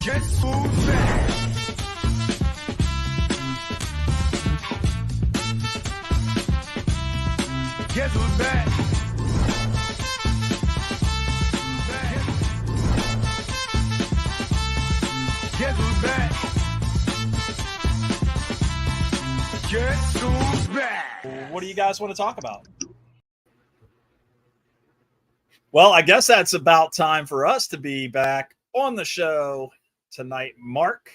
Guess who's back? Guess who's back? Guess who's back? Guess who's back? What do you guys want to talk about? Well, I guess that's about time for us to be back on the show tonight, Mark.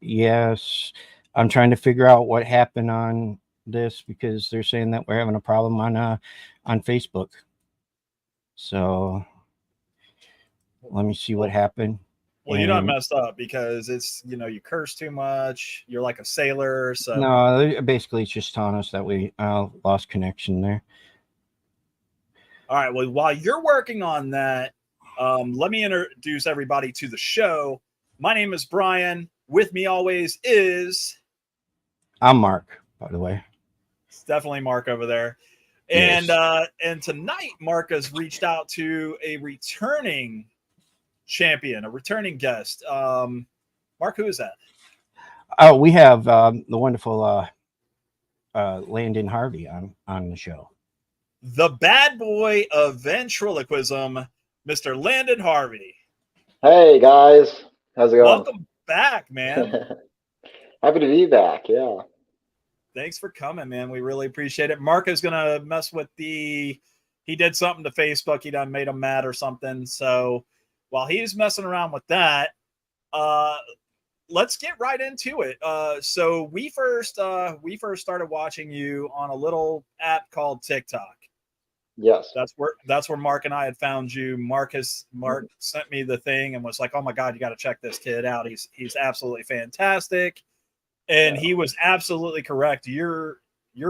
Yes, I'm trying to figure out what happened on this because they're saying that we're having a problem on Facebook. So let me see what happened. Well, you're not messed up because it's, you curse too much. You're like a sailor. So no, basically it's just telling us that we lost connection there. All right. Well, while you're working on that, let me introduce everybody to the show. My name is Brian. With me always is... I'm Mark, by the way. It's definitely Mark over there. And yes. And tonight, Mark has reached out to a returning champion, a returning guest. Mark, who is that? Oh, we have the wonderful Landon Harvey on the show. The bad boy of ventriloquism, Mr. Landon Harvey. Hey guys, how's it going? Welcome back, man. Happy to be back. Yeah. Thanks for coming, man. We really appreciate it. Mark is gonna mess with he did something to Facebook. He done made him mad or something. So while he's messing around with that, let's get right into it. So we first started watching you on a little app called TikTok. Yes. That's where Mark and I had found you. Mark sent me the thing and was like, "Oh my God, you got to check this kid out. He's absolutely fantastic." And he was absolutely correct. You're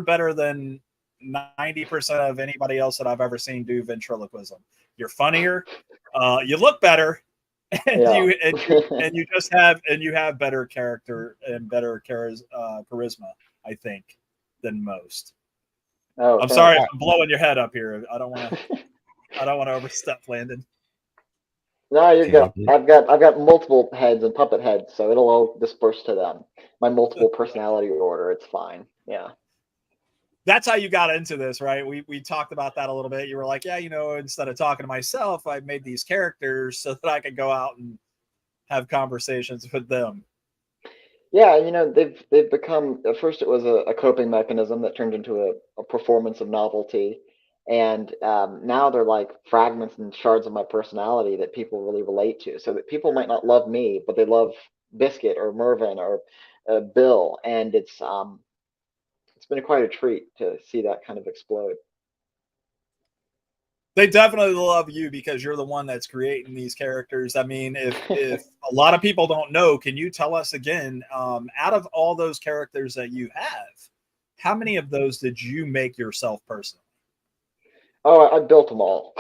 better than 90% of anybody else that I've ever seen do ventriloquism. You're funnier. You look better, and you have better character and better charisma, I think, than most. Oh, I'm sorry if I'm blowing your head up here. I don't want to overstep, Landon. No, you're good. I've got multiple heads and puppet heads, so it'll all disperse to them. My multiple personality order, it's fine. Yeah. That's how you got into this, right? We talked about that a little bit. You were like, yeah, instead of talking to myself, I made these characters so that I could go out and have conversations with them. Yeah, they've become, at first it was a coping mechanism that turned into a performance of novelty. And now they're like fragments and shards of my personality that people really relate to. So that people might not love me, but they love Biscuit or Mervyn or Bill. And it's been quite a treat to see that kind of explode. They definitely love you because you're the one that's creating these characters. I mean, if a lot of people don't know, can you tell us again, out of all those characters that you have, how many of those did you make yourself personally? Oh, I built them all.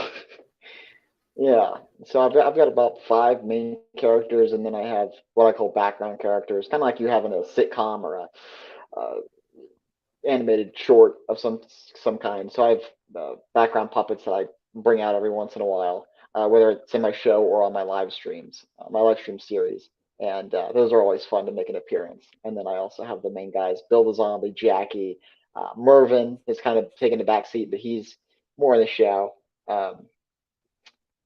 Yeah. So I've got about 5 main characters, and then I have what I call background characters, kind of like you have in a sitcom or a animated short of some kind. So I have background puppets that I bring out every once in a while, whether it's in my show or on my live streams, my live stream series. And those are always fun to make an appearance. And then I also have the main guys, Bill the Zombie, Jackie, Mervyn is kind of taking the back seat, but he's more in the show.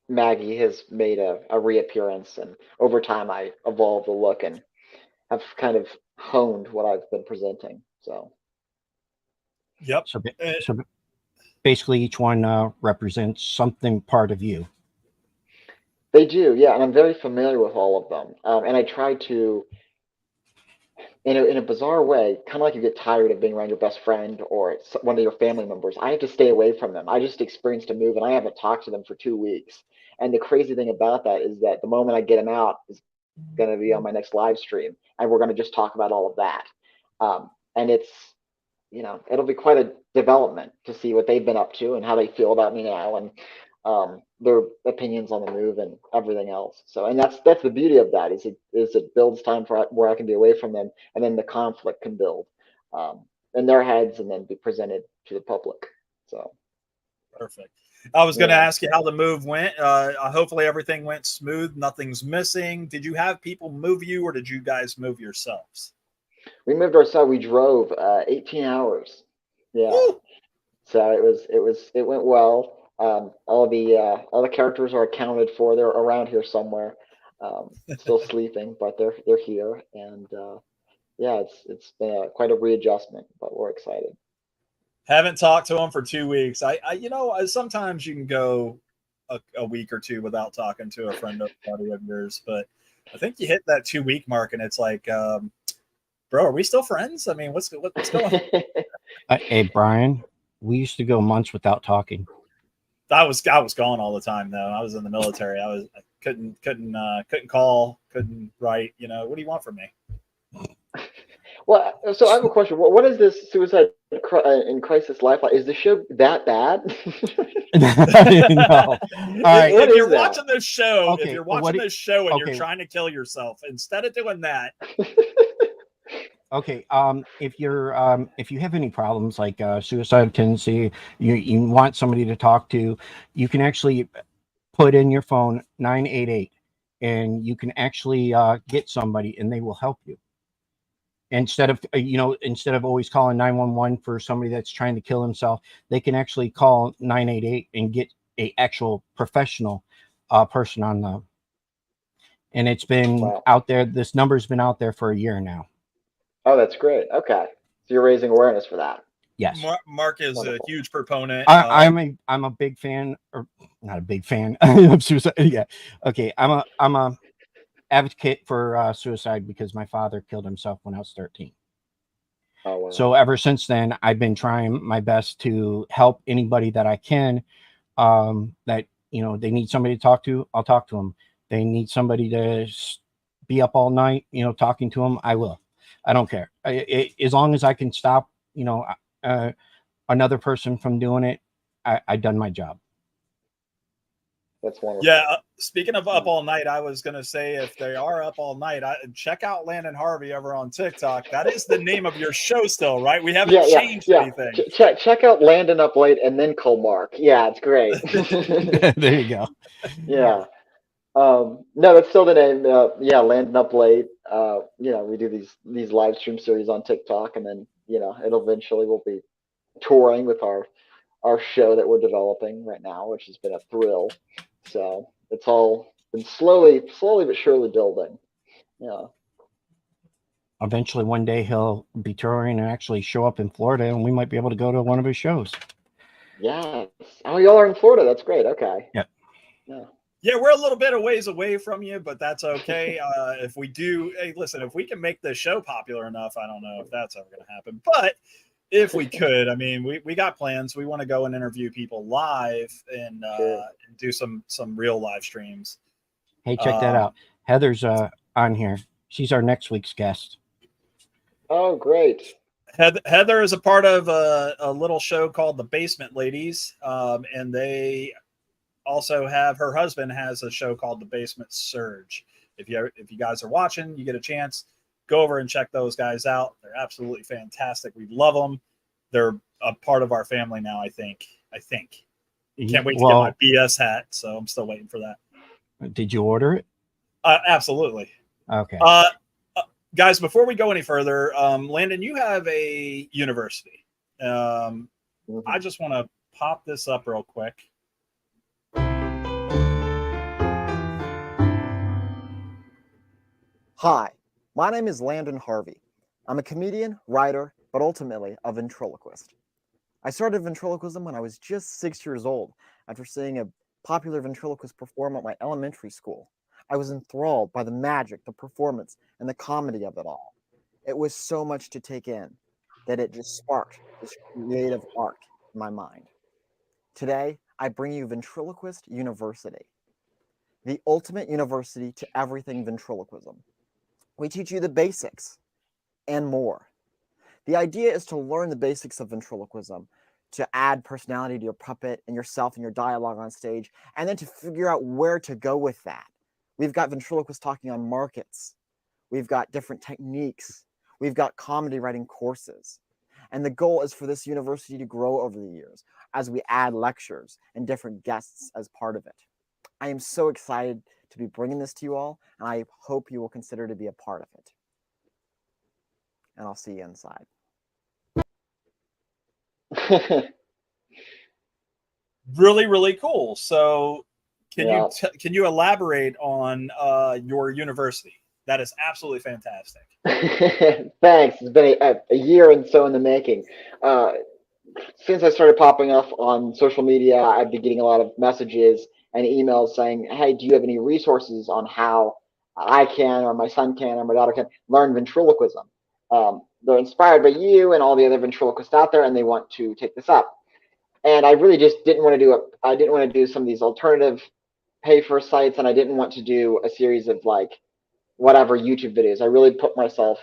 Maggie has made a reappearance, and over time I evolved the look and have kind of honed what I've been presenting. So. Yep. So basically, each one represents something part of you. They do, yeah, and I'm very familiar with all of them. And I try to, in a bizarre way, kind of like you get tired of being around your best friend or one of your family members. I have to stay away from them. I just experienced a move, and I haven't talked to them for 2 weeks. And the crazy thing about that is that the moment I get them out is going to be on my next live stream, and we're going to just talk about all of that. And it's, it'll be quite a development to see what they've been up to and how they feel about me now, and their opinions on the move and everything else. So, and that's the beauty of that is it builds time for where I can be away from them, and then the conflict can build in their heads and then be presented to the public. So perfect. I was going to Yeah. ask you how the move went. Hopefully everything went smooth. Nothing's missing. Did you have people move you, or did you guys move yourselves? We moved ourselves. We drove 18 hours. Yeah. Woo! So it went well. All the characters are accounted for. They're around here somewhere, still sleeping, but they're here, and yeah, it's been quite a readjustment, but we're excited. Haven't talked to him for 2 weeks. Sometimes you can go a week or two without talking to a friend or buddy of yours, but I think you hit that 2 week mark, and it's like, bro, are we still friends? I mean, what's going on? Hey, Brian, we used to go months without talking. I was gone all the time though. I was in the military. I couldn't call, couldn't write. What do you want from me? Well, so I have a question. What is this Suicide in Crisis Lifeline? Is the show that bad? No. All right. If you're that? watching this show, Okay, if you're watching this show and you're okay. trying to kill yourself, instead of doing that, Okay. If you have any problems like suicidal tendency, you want somebody to talk to, you can actually put in your phone 988, and you can actually get somebody, and they will help you. Instead of always calling 911 for somebody that's trying to kill himself, they can actually call 988 and get a actual professional person on them. And it's been out there. This number's been out there for a year now. Oh, that's great. Okay, so you're raising awareness for that. Yes. Mark is Wonderful. a huge proponent. I'm a big fan, or not a big fan of suicide. Yeah. Okay. I'm a advocate for suicide because my father killed himself when I was 13. Oh, wow. So ever since then, I've been trying my best to help anybody that I can. That they need somebody to talk to, I'll talk to them. They need somebody to be up all night, talking to them, I will. I don't care. As long as I can stop, another person from doing it, I've done my job. That's wonderful. Yeah. Speaking of up all night, I was going to say, if they are up all night, check out Landon Harvey over on TikTok. That is the name of your show still, right? We haven't changed anything. Check out Landon Up Late and then call Mark. Yeah, it's great. There you go. Yeah. No, that's still the name. Yeah, Landon Up Late. We do these live stream series on TikTok, and then it'll eventually we'll be touring with our show that we're developing right now, which has been a thrill. So it's all been slowly but surely building. Yeah. Eventually, one day he'll be touring and actually show up in Florida, and we might be able to go to one of his shows. Yes. Oh, y'all are in Florida. That's great. Okay. Yep. Yeah. Yeah, we're a little bit of ways away from you, but that's okay. If we do, hey, listen, if we can make this show popular enough, I don't know if that's ever going to happen, but if we could, I mean, we got plans. We want to go and interview people live and do some real live streams. Hey, check that out. Heather's on here. She's our next week's guest. Oh, great. Heather is a part of a little show called The Basement Ladies, and they also have, her husband has a show called The Basement Surge. If you guys are watching, you get a chance, go over and check those guys out. They're absolutely fantastic. We love them. They're a part of our family now, I think. Can't wait to get my BS hat, so I'm still waiting for that. Did you order it? Absolutely. Okay. Guys, before we go any further, Landon, you have a university. I just want to pop this up real quick. Hi, my name is Landon Harvey. I'm a comedian, writer, but ultimately a ventriloquist. I started ventriloquism when I was just 6 years old after seeing a popular ventriloquist perform at my elementary school. I was enthralled by the magic, the performance, and the comedy of it all. It was so much to take in that it just sparked this creative arc in my mind. Today, I bring you Ventriloquist University, the ultimate university to everything ventriloquism. We teach you the basics and more. The idea is to learn the basics of ventriloquism, to add personality to your puppet and yourself and your dialogue on stage, and then to figure out where to go with that. We've got ventriloquists talking on markets. We've got different techniques. We've got comedy writing courses. And the goal is for this university to grow over the years as we add lectures and different guests as part of it. I am so excited to be bringing this to you all, and I hope you will consider to be a part of it. And I'll see you inside. Really, really cool. So Yeah. can you elaborate on your university? That is absolutely fantastic. Thanks. It's been a year and so in the making. Since I started popping up on social media, I've been getting a lot of messages and emails saying, "Hey, do you have any resources on how I can, or my son can, or my daughter can learn ventriloquism?" They're inspired by you and all the other ventriloquists out there, and they want to take this up. And I really just didn't want to do it. I didn't want to do some of these alternative pay for sites, and I didn't want to do a series of like whatever YouTube videos. I really put myself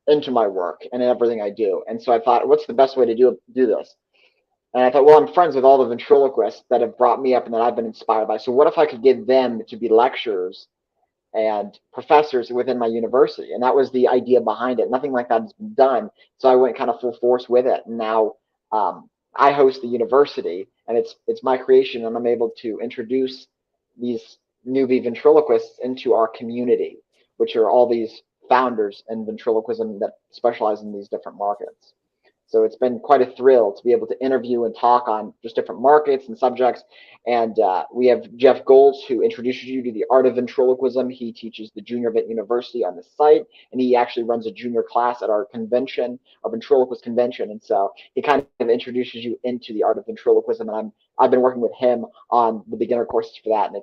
into my work and everything I do. And so I thought, what's the best way to do this? And I thought, well, I'm friends with all the ventriloquists that have brought me up and that I've been inspired by. So what if I could get them to be lecturers and professors within my university? And that was the idea behind it. Nothing like that has been done. So I went kind of full force with it. And now I host the university, and it's my creation, and I'm able to introduce these newbie ventriloquists into our community, which are all these founders in ventriloquism that specialize in these different markets. So it's been quite a thrill to be able to interview and talk on just different markets and subjects. And we have Jeff Goltz, who introduces you to the art of ventriloquism. He teaches the Junior Vent University on the site, and he actually runs a junior class at our convention, our ventriloquist convention. And so he kind of introduces you into the art of ventriloquism. And I've been working with him on the beginner courses for that, and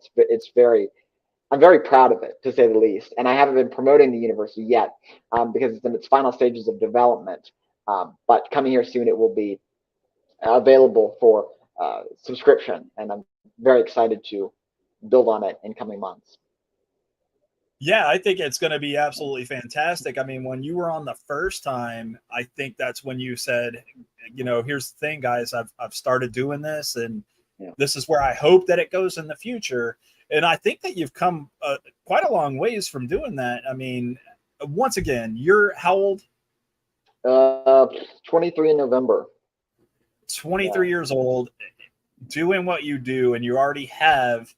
I'm very proud of it, to say the least. And I haven't been promoting the university yet because it's in its final stages of development. But coming here soon, it will be available for subscription, and I'm very excited to build on it in coming months. Yeah, I think it's going to be absolutely fantastic. I mean, when you were on the first time, I think that's when you said, here's the thing, guys, I've started doing this, and this is where I hope that it goes in the future. And I think that you've come quite a long ways from doing that. I mean, once again, you're how old? 23 in November. 23 years old, doing what you do, and you already have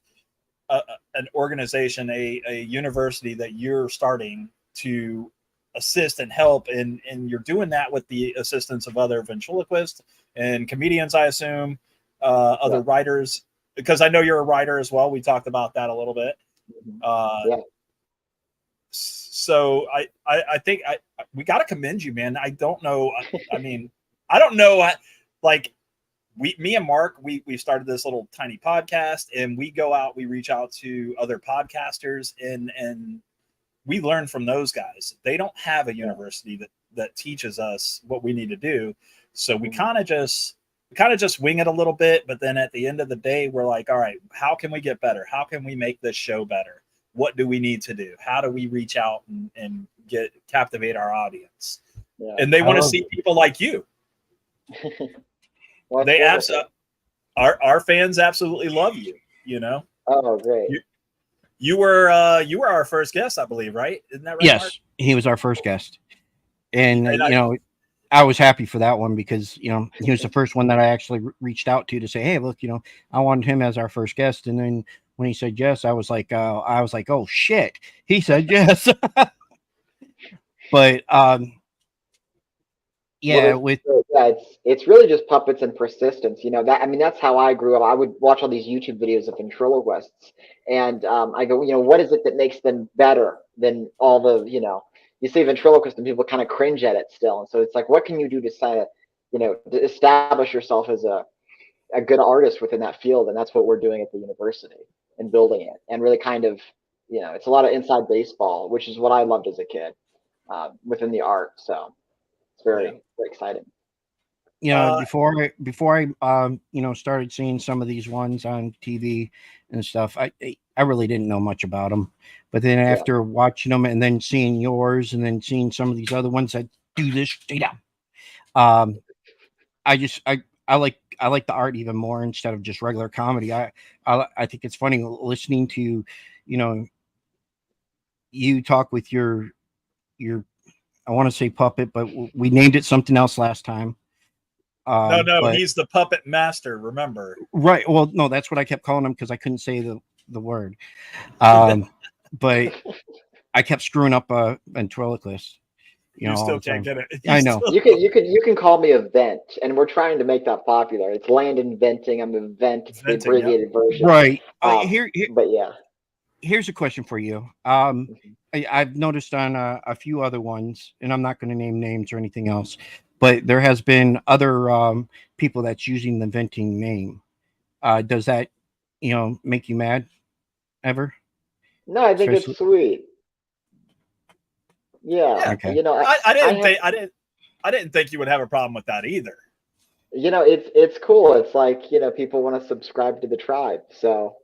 an organization, a university that you're starting to assist and help, and you're doing that with the assistance of other ventriloquists and comedians, I assume, other writers, because I know you're a writer as well. We talked about that a little bit. So I think we got to commend you, man. I don't know. I mean, I don't know. Like me and Mark, we started this little tiny podcast, and we go out, we reach out to other podcasters, and we learn from those guys. They don't have a university that teaches us what we need to do. So we kind of just wing it a little bit. But then at the end of the day, we're like, all right, how can we get better? How can we make this show better? What do we need to do? How do we reach out and captivate our audience? Yeah. And they want to see people like you. Well, they our fans absolutely love you. Oh, great. You were our first guest, I believe, right? Isn't that right? Yes, Mark? He was our first guest, and I was happy for that one because he was the first one that I actually reached out to say, hey, look, I wanted him as our first guest, and then when he said yes, I was like, oh shit, he said yes. But it's really just puppets and persistence. That's how I grew up. I would watch all these YouTube videos of ventriloquists, and I go, what is it that makes them better than all the, you say ventriloquist and people kind of cringe at it still. And so it's like, what can you do to to establish yourself as a good artist within that field? And that's what we're doing at the university and building it, and really kind of, it's a lot of inside baseball, which is what I loved as a kid within the art. So it's very, very exciting. Before I started seeing some of these ones on TV and stuff, I really didn't know much about them. But then after watching them and then seeing yours and then seeing some of these other ones that do this, I like the art even more instead of just regular comedy. I think it's funny listening to, you talk with your I want to say puppet, but we named it something else last time. No, But he's the puppet master. Remember? right. Well, no, that's what I kept calling him because I couldn't say the word. But I kept screwing up ventriloquist. You All still the time. can't get it. I know. You can call me a vent, and we're trying to make that popular. It's Landon venting. I'm a vent. It's the Venting, yep. abbreviated version. Right. But yeah. Here's a question for you. I've noticed on a few other ones, and I'm not going to name names or anything else, but there has been other people that's using the venting name. Does that, make you mad ever? No, I think Especially, it's sweet. Yeah, Yeah. okay. I didn't think you would have a problem with that either. it's cool. It's like, people want to subscribe to the tribe, so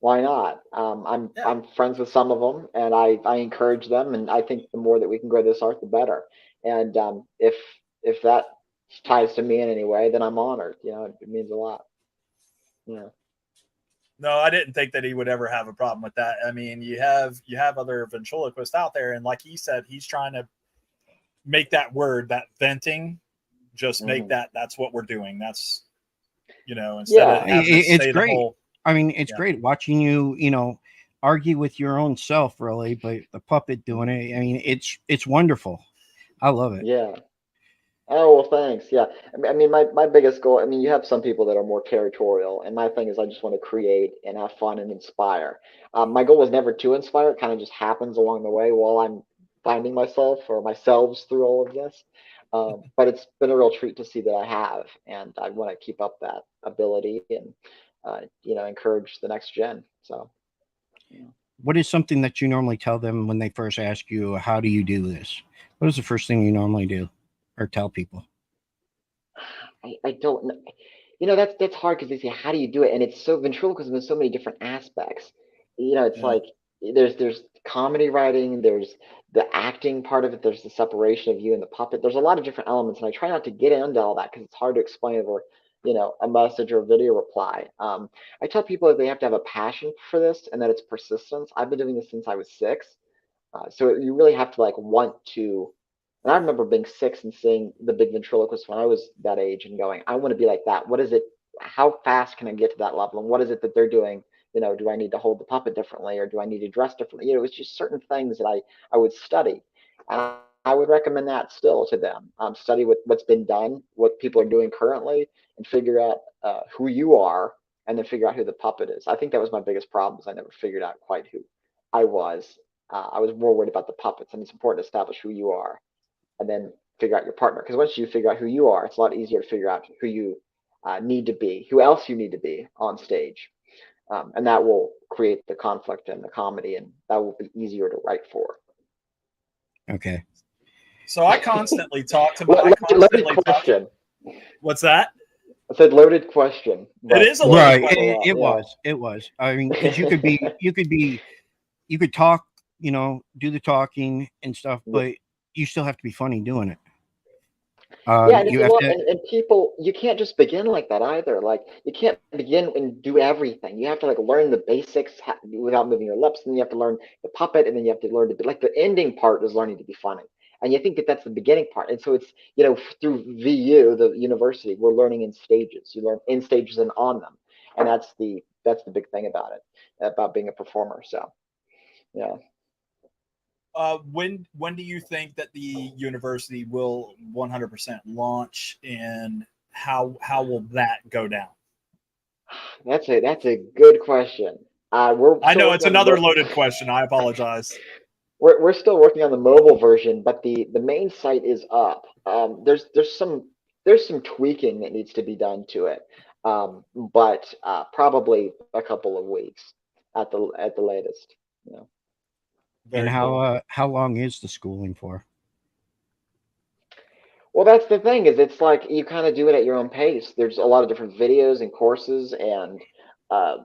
why not? Yeah. I'm friends with some of them, and I encourage them, and I think the more that we can grow this art, the better. And if that ties to me in any way, then I'm honored. It means a lot. Yeah. No, I didn't think that he would ever have a problem with that. I mean, you have other ventriloquists out there, and like he said, he's trying to make that word, that venting, just make that's what we're doing. That's instead of having to It's say the great. whole. I mean, it's great watching you, argue with your own self, really, but the puppet doing it. I mean, it's wonderful. I love it. Yeah. Oh, well, thanks. Yeah. I mean, my biggest goal, I mean, you have some people that are more territorial, and my thing is I just want to create and have fun and inspire. My goal was never to inspire. It kind of just happens along the way while I'm finding myself or myself through all of this. But it's been a real treat to see that I have, and I want to keep up that ability and, encourage the next gen. So, yeah. What is something that you normally tell them when they first ask you, how do you do this? What is the first thing you normally do or tell people? I don't know. That's hard because they say, how do you do it? And it's so ventriloquism has so many different aspects. It's Yeah. like there's comedy writing, there's the acting part of it, there's the separation of you and the puppet. There's a lot of different elements, and I try not to get into all that because it's hard to explain over, a message or a video reply. I tell people that they have to have a passion for this and that it's persistence. I've been doing this since I was 6. So you really have to like want to. And I remember being 6 and seeing the big ventriloquist when I was that age and going, I want to be like that. What is it? How fast can I get to that level? And what is it that they're doing? Do I need to hold the puppet differently, or do I need to dress differently? It was just certain things that I would study. And I would recommend that still to them. Study what's been done, what people are doing currently, and figure out who you are, and then figure out who the puppet is. I think that was my biggest problem, is I never figured out quite who I was. I was more worried about the puppets, and it's important to establish who you are and then figure out your partner. Because once you figure out who you are, it's a lot easier to figure out who you need to be, who else you need to be on stage. And that will create the conflict and the comedy, and that will be easier to write for. Okay. So I constantly talk to Loaded question. What's that? I said loaded question. It is a loaded question. It was. I mean, because you could talk, do the talking and stuff, but you still have to be funny doing it. Yeah, and, You have to, and people, you can't just begin like that either. Like, you can't begin and do everything. You have to like learn the basics without moving your lips, and then you have to learn the puppet, and then you have to learn to be like, the ending part is learning to be funny. And you think that that's the beginning part. And so it's, through VU, the university, we're learning in stages. You learn in stages and on them. And that's the big thing about it, about being a performer. So, yeah. When do you think that the university will 100% launch, and how will that go down? That's a good question. I know it's another loaded question. I apologize. We're still working on the mobile version, but the main site is up. There's some tweaking that needs to be done to it, but probably a couple of weeks at the latest. and Cool. how long is the schooling for? Well, that's the thing, is it's like you kind of do it at your own pace. There's a lot of different videos and courses, and I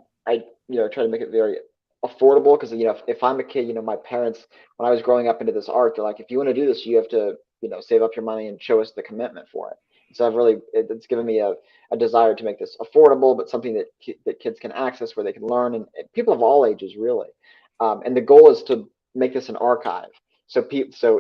try to make it very affordable, because if I'm a kid, my parents, when I was growing up into this art, they're like, if you want to do this, you have to save up your money and show us the commitment for it. So it's given me a desire to make this affordable, but something that kids can access, where they can learn, and people of all ages, really. And the goal is to make this an archive. So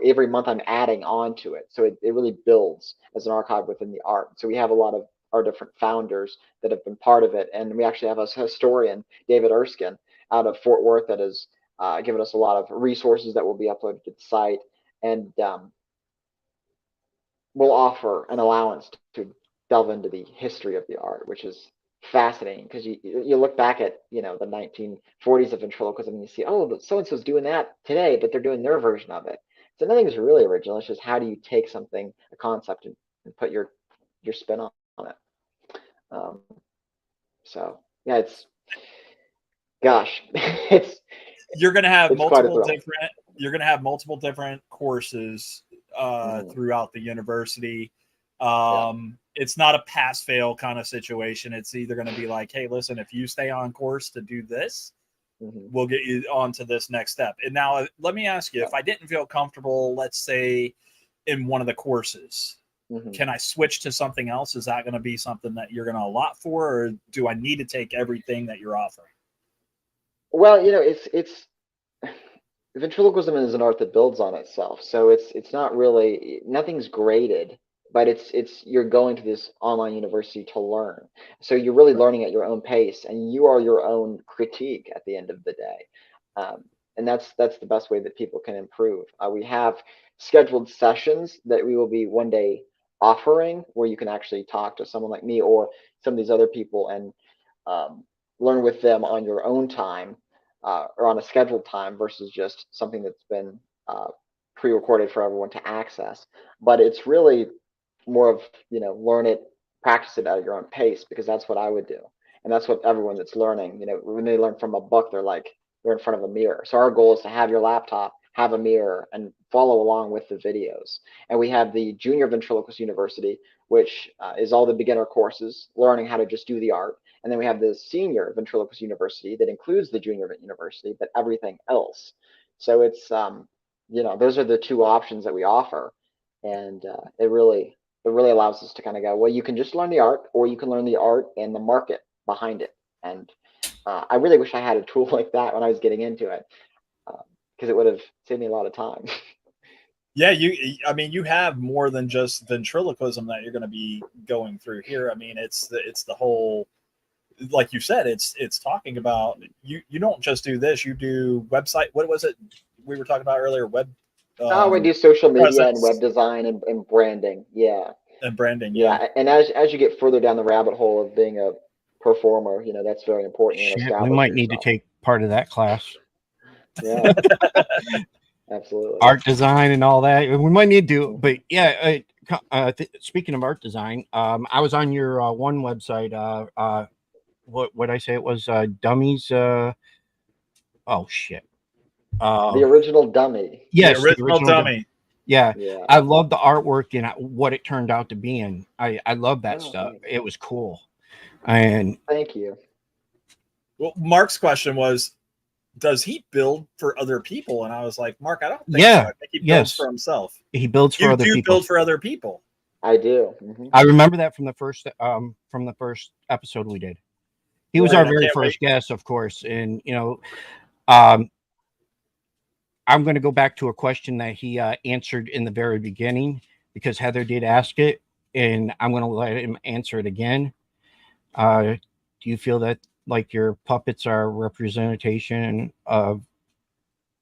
every month I'm adding on to it. So it really builds as an archive within the art. So we have a lot of our different founders that have been part of it. And we actually have a historian, David Erskine, out of Fort Worth, that has given us a lot of resources that will be uploaded to the site. And we'll offer an allowance to delve into the history of the art, which is fascinating because you look back at the 1940s of ventriloquism and you see, oh, so and so's doing that today, but they're doing their version of it. So nothing is really original. It's just how do you take something, a concept, and put your spin on it. So yeah, it's gosh, you're going to have it's quite a multiple thrill. different. You're going to have multiple different courses throughout the university. It's not a pass fail kind of situation. It's either going to be like, hey, listen, if you stay on course to do this, we'll get you on to this next step. And now let me ask you, if I didn't feel comfortable, let's say in one of the courses, can I switch to something else? Is that going to be something that you're going to allot for, or do I need to take everything that you're offering? Well, it's ventriloquism is an art that builds on itself. So it's not really, nothing's graded, but it's you're going to this online university to learn. So you're really learning at your own pace, and you are your own critique at the end of the day. And that's the best way that people can improve. We have scheduled sessions that we will be one day offering, where you can actually talk to someone like me or some of these other people and learn with them on your own time, or on a scheduled time, versus just something that's been pre-recorded for everyone to access. But it's really more of, learn it, practice it at your own pace, because that's what I would do. And that's what everyone that's learning, when they learn from a book, they're in front of a mirror. So our goal is to have your laptop, have a mirror, and follow along with the videos. And we have the Junior Ventriloquist University, which is all the beginner courses, learning how to just do the art. And then we have the Senior Ventriloquist University that includes the Junior University, but everything else. So it's, those are the two options that we offer. And it really allows us to kind of go, well, you can just learn the art, or you can learn the art and the market behind it. And I really wish I had a tool like that when I was getting into it, because it would have saved me a lot of time. Yeah, you have more than just ventriloquism that you're going to be going through here. I mean, it's the whole, like you said, it's talking about, you don't just do this, you do website. What was it we were talking about earlier? We do social media presence. and web design and branding. Yeah. And branding. Yeah. And as you get further down the rabbit hole of being a performer, that's very important. Shit, we might need to take part of that class. Yeah. Absolutely. Art design and all that. We might need to, but yeah. Speaking of art design, I was on your one website. What I say it was dummies. Oh shit. The original dummy. Yes, the original dummy. Yeah. I love the artwork and what it turned out to be, and I love that stuff. Thanks. It was cool. And thank you. Well, Mark's question was, does he build for other people? And I was like, Mark, I don't think so. I think he builds for himself. He builds for other people. You build for other people. I do. I remember that from the first episode we did. He was our very first guest, of course. And I'm going to go back to a question that he answered in the very beginning, because Heather did ask it, and I'm going to let him answer it again. Do you feel that like your puppets are a representation of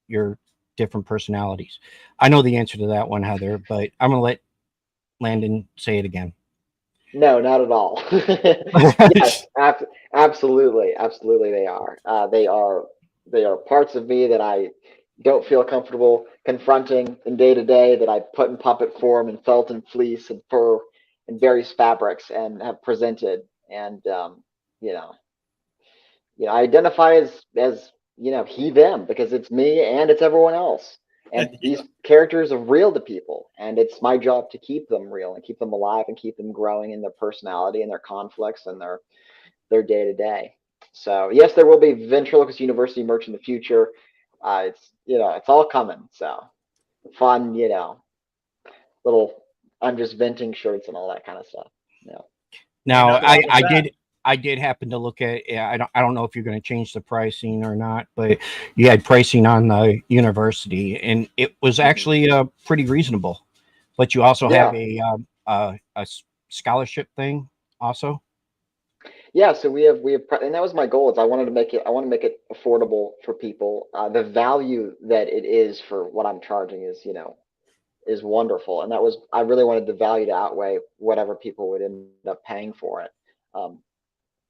your different personalities? I know the answer to that one, Heather, but I'm going to let Landon say it again. No, not at all. Yes, absolutely they are. They are parts of me that I don't feel comfortable confronting in day to day, that I put in puppet form and felt and fleece and fur and various fabrics and have presented. And I identify as he, them, because it's me and it's everyone else. And these characters are real to people, and it's my job to keep them real and keep them alive and keep them growing in their personality and their conflicts and their day to day. So yes, there will be Ventriloquist University merch in the future. It's all coming. So fun, little I'm just venting shirts and all that kind of stuff. Yeah. Now I did happen to look at. I don't know if you're going to change the pricing or not, but you had pricing on the university, and it was actually pretty reasonable. But you also have a scholarship thing also? Yeah, so we have, and that was my goal. Is I want to make it affordable for people. The value that it is for what I'm charging is, is wonderful, and I really wanted the value to outweigh whatever people would end up paying for it, um,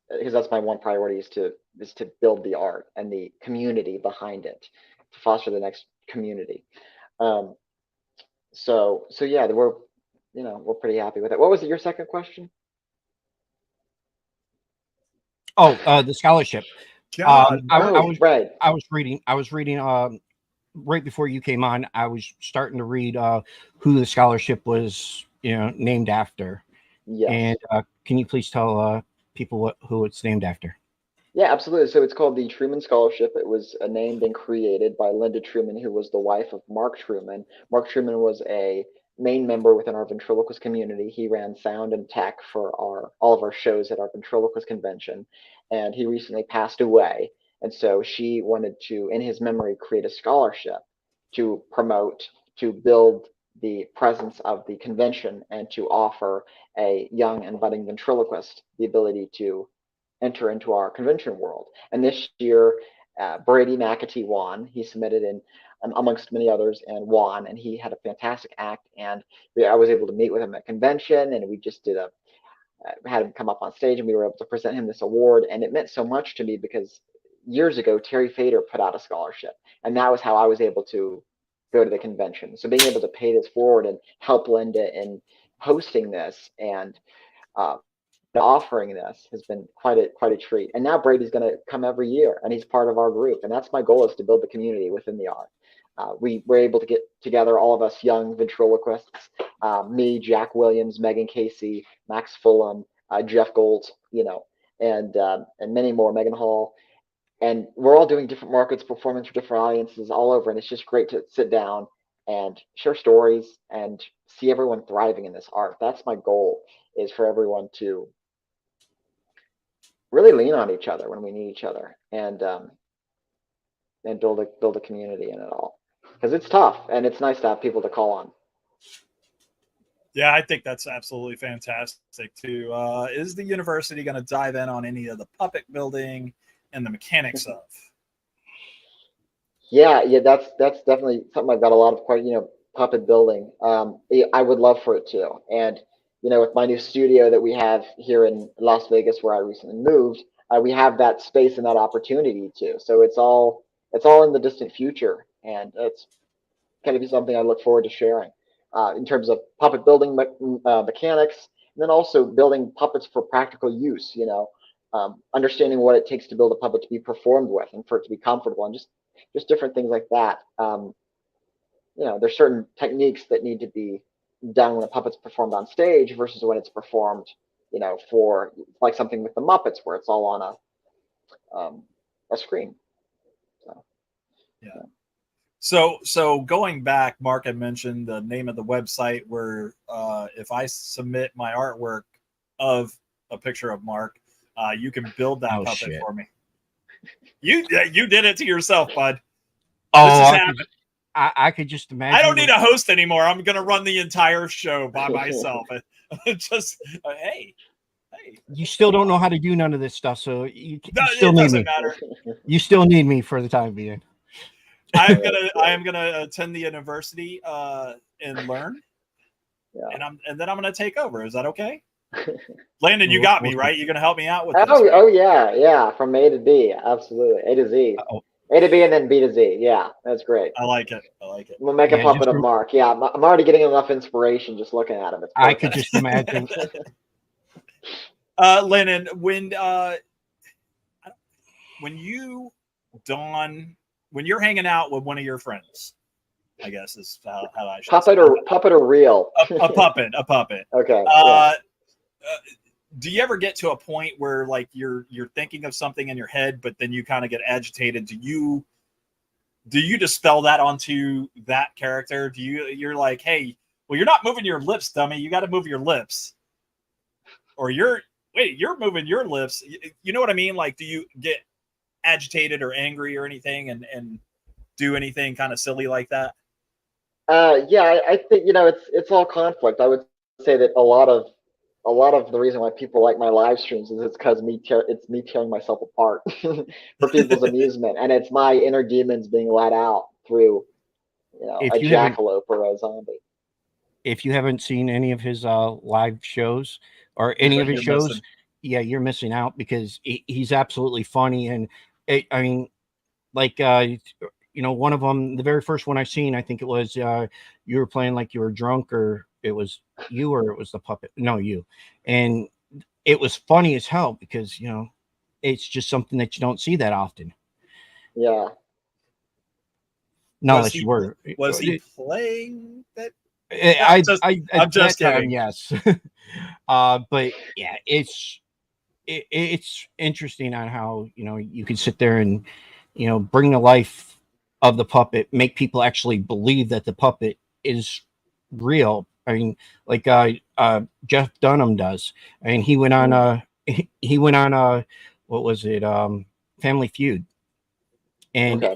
because that's my one priority is to build the art and the community behind it, to foster the next community. Um, so yeah, we're pretty happy with it. What was it, your second question? Oh, the scholarship. God, I Oh, was right. I was reading right before you came on. I was starting to read who the scholarship was, named after. Yes. And can you please tell people who it's named after? Yeah, absolutely. So it's called the Truman Scholarship. It was named and created by Linda Truman, who was the wife of Mark Truman. Mark Truman was a main member within our ventriloquist community. He ran sound and tech for all of our shows at our ventriloquist convention, and he recently passed away. And so she wanted to, in his memory, create a scholarship to promote, to build the presence of the convention, and to offer a young and budding ventriloquist the ability to enter into our convention world. And this year, Brady McAtee won. He submitted in amongst many others and won, and he had a fantastic act. And I was able to meet with him at convention, and we just had him come up on stage, and we were able to present him this award. And it meant so much to me because years ago, Terry Fader put out a scholarship, and that was how I was able to go to the convention. So being able to pay this forward and help Linda in hosting this and offering this has been quite a treat. And now Brady's going to come every year, and he's part of our group. And that's my goal, is to build the community within the art. We were able to get together, all of us young ventriloquists, me, Jack Williams, Megan Casey, Max Fulham, Jeff Gold, and many more, Megan Hall. And we're all doing different markets, performing for different audiences all over. And it's just great to sit down and share stories and see everyone thriving in this art. That's my goal, is for everyone to really lean on each other when we need each other, and build a community in it all, because it's tough and it's nice to have people to call on. yeah, I think that's absolutely fantastic too. Is the university going to dive in on any of the puppet building and the mechanics of? Yeah, that's definitely something I've got a lot of puppet building. I would love for it to. And with my new studio that we have here in Las Vegas, where I recently moved, we have that space and that opportunity too. So it's all in the distant future, and it's kind of be something I look forward to sharing, in terms of puppet building mechanics, and then also building puppets for practical use. Understanding what it takes to build a puppet to be performed with, and for it to be comfortable, and just different things like that. There's certain techniques that need to be done when a puppet's performed on stage versus when it's performed, for like something with the Muppets, where it's all on a screen. So, Yeah. So going back, Mark had mentioned the name of the website where if I submit my artwork of a picture of Mark, you can build that puppet for me. You did it to yourself, bud. Oh, I could just imagine. I don't need a host anymore. I'm going to run the entire show by myself. Just hey. You still don't know how to do none of this stuff, so you still it need doesn't me. matter. You still need me for the time being. I am gonna attend the university and learn, and then I'm gonna take over. Is that okay? Landon, you got me right. You're gonna help me out with this. Right? Oh yeah, from A to B, absolutely, A to Z. Uh-oh. A to B and then B to Z. Yeah, that's great. I like it. We'll make a puppet of Mark. Yeah, I'm already getting enough inspiration just looking at him. I could just imagine. Lennon, when you're hanging out with one of your friends, I guess is how I should puppet say. Puppet or real? A puppet. Okay. Do you ever get to a point where like you're thinking of something in your head, but then you kind of get agitated? Do you dispel that onto that character? You're like, hey, well, you're not moving your lips, dummy. You got to move your lips. Or you're moving your lips. You know what I mean? Like, do you get agitated or angry or anything and do anything kind of silly like that? Yeah, I think it's all conflict. I would say that a lot of a lot of the reason why people like my live streams is it's because it's me tearing myself apart for people's amusement, and it's my inner demons being let out through, If a you haven't jackalope or a zombie. if you haven't seen any of his live shows or any of his You're shows, missing. yeah, you're missing out because he's absolutely funny. And I mean, like one of them, the very first one I seen, I think it was you were playing like you were drunk, or it was you, or it was the puppet. No, you. And it was funny as hell because it's just something that you don't see that often. Yeah. No, Was that he you were. was he playing that? I, just- I, I'm at just that time, kidding. yes. But yeah, it's interesting on how you can sit there and bring the life of the puppet, make people actually believe that the puppet is real. I mean, like Jeff Dunham does. I mean, he went on what was it, Family Feud, and Okay.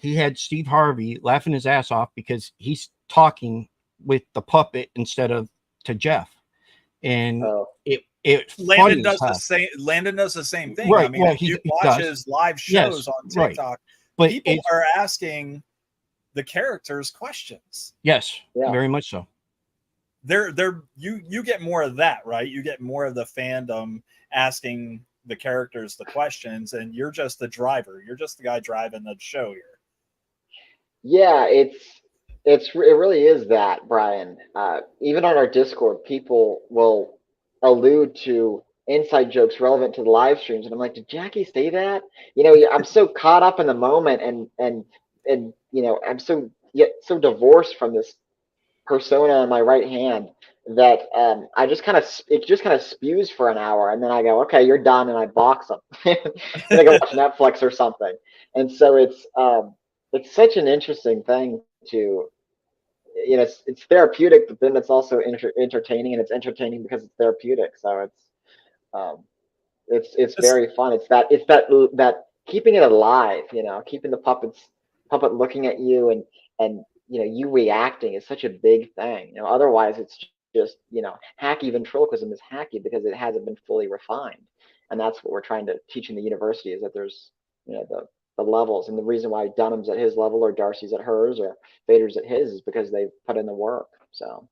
he had Steve Harvey laughing his ass off because he's talking with the puppet instead of to Jeff, and Oh. it Landon funny does as the hell. same. Landon does the same thing. Right. I mean, Well, if you he watch does. his live Yes, shows on right. TikTok, But people it's are asking the characters questions. yes, Yeah. very much so. You get more of that, right? You get more of the fandom asking the characters the questions, and you're just the driver. You're just the guy driving the show here. Yeah, it really is that, Brian. Even on our Discord, people will allude to inside jokes relevant to the live streams, and I'm like, did Jackie say that? I'm so caught up in the moment, and I'm so divorced from this persona on my right hand that I just kind of spews for an hour, and then I go, okay, you're done, and I box them. Then I go watch Netflix or something. And so it's such an interesting thing to, it's therapeutic, but then it's also entertaining, and it's entertaining because it's therapeutic. So um, it's very fun. It's that keeping it alive, keeping the puppet looking at you, and you reacting is such a big thing. Otherwise it's just, hacky ventriloquism is hacky because it hasn't been fully refined. And that's what we're trying to teach in the university, is that there's, the levels. And the reason why Dunham's at his level, or Darcy's at hers, or Vader's at his, is because they've put in the work. So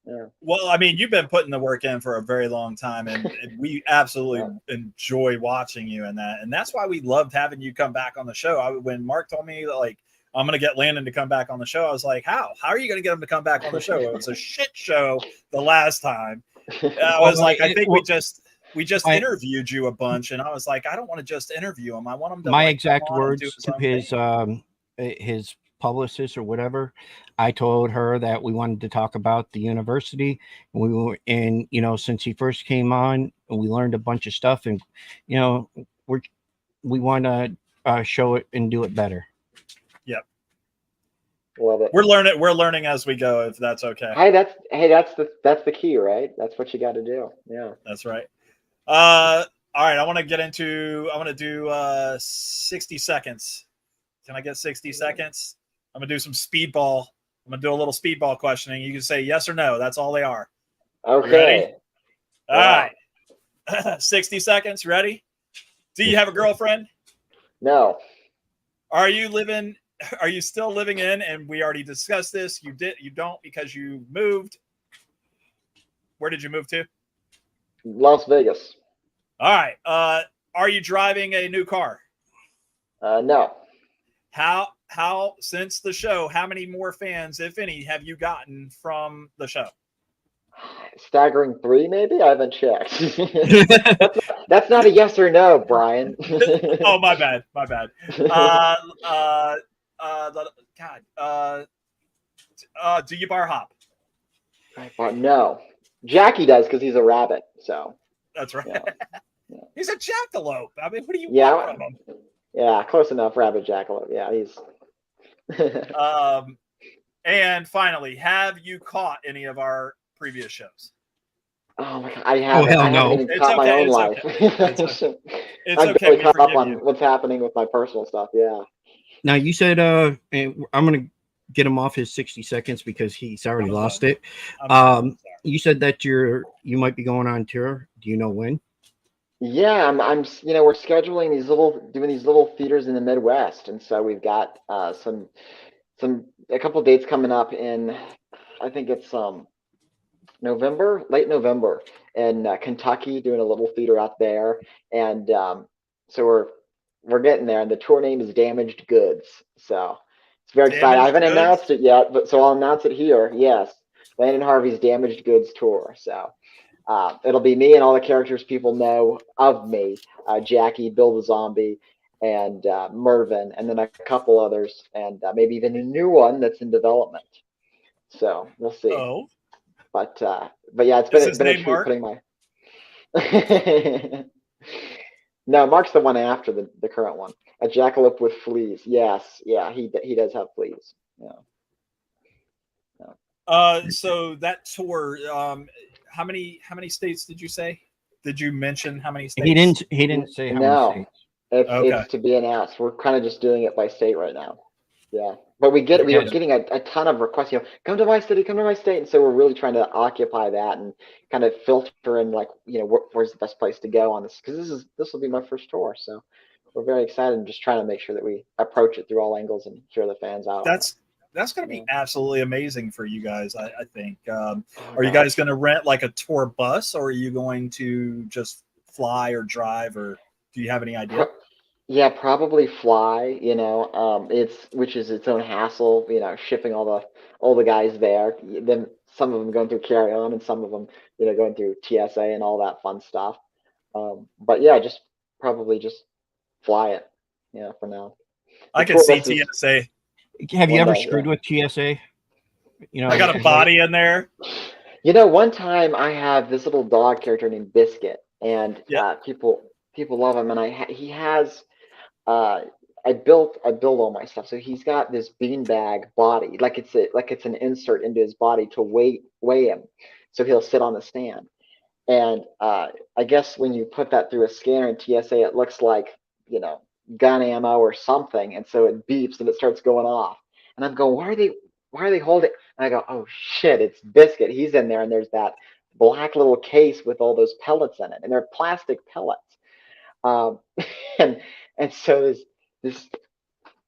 yeah. Well, I mean, you've been putting the work in for a very long time, and we absolutely enjoy watching you in that. And that's why we loved having you come back on the show. When Mark told me that, like, I'm going to get Landon to come back on the show, I was like, how are you going to get him to come back on the show? It was a shit show the last time. I was like, I think we just interviewed you a bunch, and I was like, I don't want to just interview him. I want him to. My like, exact words to his publicist or whatever, I told her that we wanted to talk about the university, and we were in, since he first came on, we learned a bunch of stuff, and we want to show it and do it better. Yep. Love it. We're learning as we go, if that's okay. That's the key, right? That's what you got to do. Yeah. That's right. All right, I want to do 60 seconds. Can I get 60 seconds? I'm going to do some speedball. I'm going to do a little speedball questioning. You can say yes or no. That's all they are. Okay. Ready? All right. 60 seconds. Ready? Do you have a girlfriend? No. Are you still living in, and we already discussed this, you don't because you moved. Where did you move to? Las Vegas. All right. Are you driving a new car? No. How since the show, how many more fans, if any, have you gotten from the show? Staggering 3, maybe? I haven't checked. That's not a yes or no, Brian. Oh, my bad. Do you bar hop? No. Jackie does, because he's a rabbit. So That's right. Yeah. He's a jackalope. I mean, what do you Yeah. want from him? Yeah, close enough. Rabbit jackalope. Yeah, he's. And finally, have you caught any of our previous shows? Oh my God, I haven't. hell I haven't no. even It's caught my okay, own it's life. okay. It's I'm okay. barely We caught up forgive on you. what's happening with my personal stuff. Yeah. Now you said, and I'm gonna get him off his 60 seconds because he's already I'm lost sorry. it. I'm sorry. you said that you might be going on tour. Do you know when? Yeah, we're scheduling doing these little theaters in the Midwest, and so we've got a couple dates coming up in, I think it's late November in Kentucky, doing a little theater out there, and so we're getting there. And the tour name is Damaged Goods, so it's very exciting. I Damaged haven't goods. announced it yet, but so I'll announce it here. Yes, Landon Harvey's Damaged Goods tour. So it'll be me and all the characters people know of me: Jackie, Bill the Zombie, and Mervin, and then a couple others, and maybe even a new one that's in development. So we'll see. Oh, But yeah, is it's his been a name treat Mark? putting my. No, Mark's the one after the current one. A jackalope with fleas. Yes, yeah, he does have fleas. Yeah. Yeah. So that tour, how many states did you say? Did you mention how many He states? didn't say how many No, states. Okay. it's to be announced. We're kind of just doing it by state right now. Yeah, but we Yeah. were getting a ton of requests. Come to my city, come to my state, and so we're really trying to occupy that and kind of filter in, like, where's the best place to go on this, because this will be my first tour, so we're very excited and just trying to make sure that we approach it through all angles and hear the fans out on it. That's going to be absolutely amazing for you guys. I think. Oh, Are you gosh. guys going to rent like a tour bus, or are you going to just fly or drive, or do you have any idea? Yeah, probably fly, which is its own hassle, shipping all the guys there. Then some of them going through carry on, and some of them, going through TSA and all that fun stuff. But yeah, just probably just fly it, for now. I The could tour see bus is TSA. Have you one ever day, screwed yeah. with TSA? I got a body in there. One time I have this little dog character named Biscuit, and Yeah. people love him, and he has I built all my stuff. So he's got this beanbag body, like it's an insert into his body to weigh him. So he'll sit on the stand. And I guess when you put that through a scanner in TSA, it looks like, gun ammo or something, and so it beeps and it starts going off. And I'm going, why are they holding? And I go, oh shit, it's Biscuit. He's in there, and there's that black little case with all those pellets in it, and they're plastic pellets. Um, and so this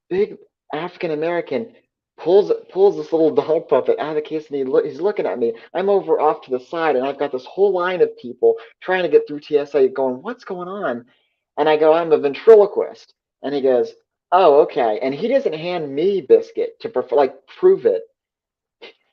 big African American pulls this little dog puppet out of the case, and he's looking at me. I'm over off to the side, and I've got this whole line of people trying to get through TSA, going, "What's going on?" And I go, "I'm a ventriloquist," and he goes, "Oh, okay." And he doesn't hand me Biscuit to prove it.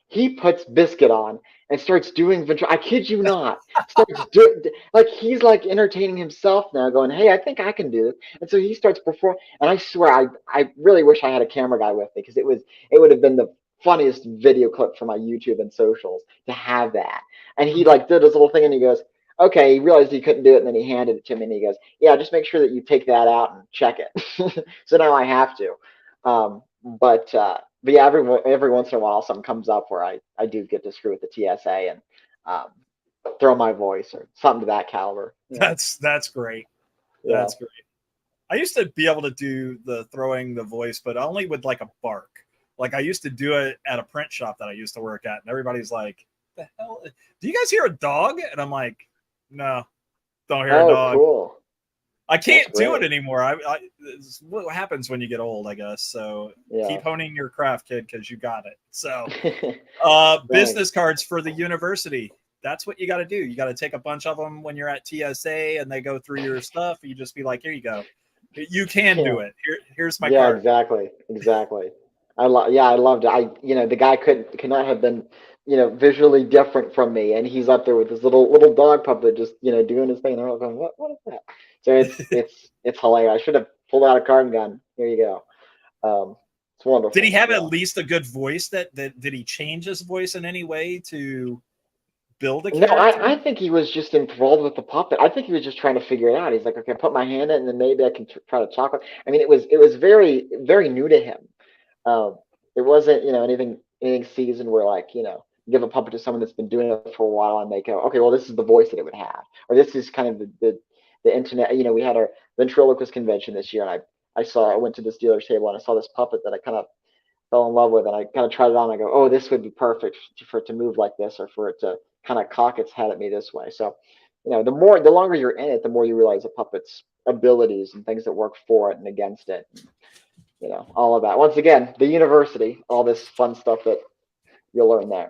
He puts Biscuit on and starts doing I kid you not. Starts doing, like, he's like entertaining himself now, going, "Hey, I think I can do this." And so he starts performing. And I swear, I really wish I had a camera guy with me, because it would have been the funniest video clip for my YouTube and socials to have that. And he like did his little thing, and he goes, "Okay." He realized he couldn't do it, and then he handed it to me, and he goes, "Yeah, just make sure that you take that out and check it." So now I have to. But yeah, every once in a while something comes up where I do get to screw with the TSA and um, throw my voice or something to that caliber. Yeah, That's great. yeah. That's great. I used to be able to do the throwing the voice, but only with like a bark. Like I used to do it at a print shop that I used to work at, and everybody's like, "The hell? Do you guys hear a dog?" And I'm like, "No, don't hear a Oh, dog." cool. I can't That's do it great. anymore. It's what happens when you get old, I guess. So Yeah. keep honing your craft, kid, because you got it. So Thanks. business cards for the university. That's what you got to do. You got to take a bunch of them when you're at TSA and they go through your stuff. You just be like, "Here you go. You can Yeah. do it. Here's my Yeah, card." exactly. I loved it. The guy could not have been, visually different from me, and he's up there with this little dog puppet just, doing his thing. And they're all going, what is that? So it's hilarious. I should have pulled out a card gun. Here you go. It's wonderful. Did he have Yeah. at least a good voice? That did he change his voice in any way to build a No, character? I think he was just enthralled with the puppet. I think he was just trying to figure it out. He's like, okay, put my hand in, and then maybe I can try to talk. I mean, it was very, very new to him. Um, it wasn't, anything seasoned where, like, give a puppet to someone that's been doing it for a while, and they go, okay, well, this is the voice that it would have, or this is kind of the internet. We had our ventriloquist convention this year, and I went to this dealer's table, and I saw this puppet that I kind of fell in love with, and I kind of tried it on. And I go, oh, this would be perfect for it to move like this, or for it to kind of cock its head at me this way. So, the longer you're in it, the more you realize the puppet's abilities and things that work for it and against it. All of that. Once again, the university, all this fun stuff that you'll learn there.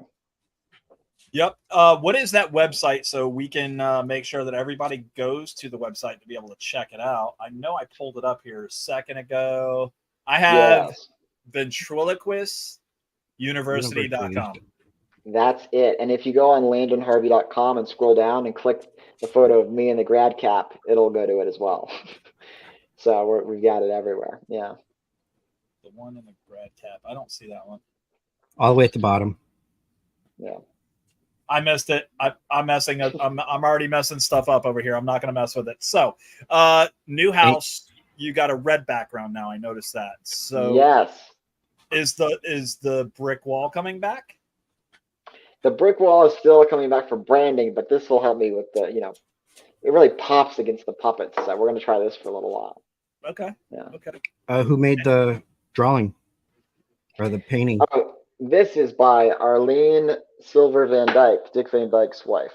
Yep. What is that website so we can make sure that everybody goes to the website to be able to check it out? I know I pulled it up here a second ago. I have Ventriloquist University.com. That's it. And if you go on landonharvey.com and scroll down and click the photo of me in the grad cap, it'll go to it as well. So we've got it everywhere. Yeah. The one in the grad cap. I don't see that one. All the way at the bottom. Yeah. I missed it. I'm messing up. I'm already messing stuff up over here. I'm not going to mess with it. So, new house. You got a red background now. I noticed that. So, yes. Is the brick wall coming back? The brick wall is still coming back for branding, but this will help me with the, it really pops against the puppets. So we're going to try this for a little while. Okay. Yeah. Okay. Who made the drawing or the painting? This is by Arlene Silver Van Dyke, Dick Van Dyke's wife.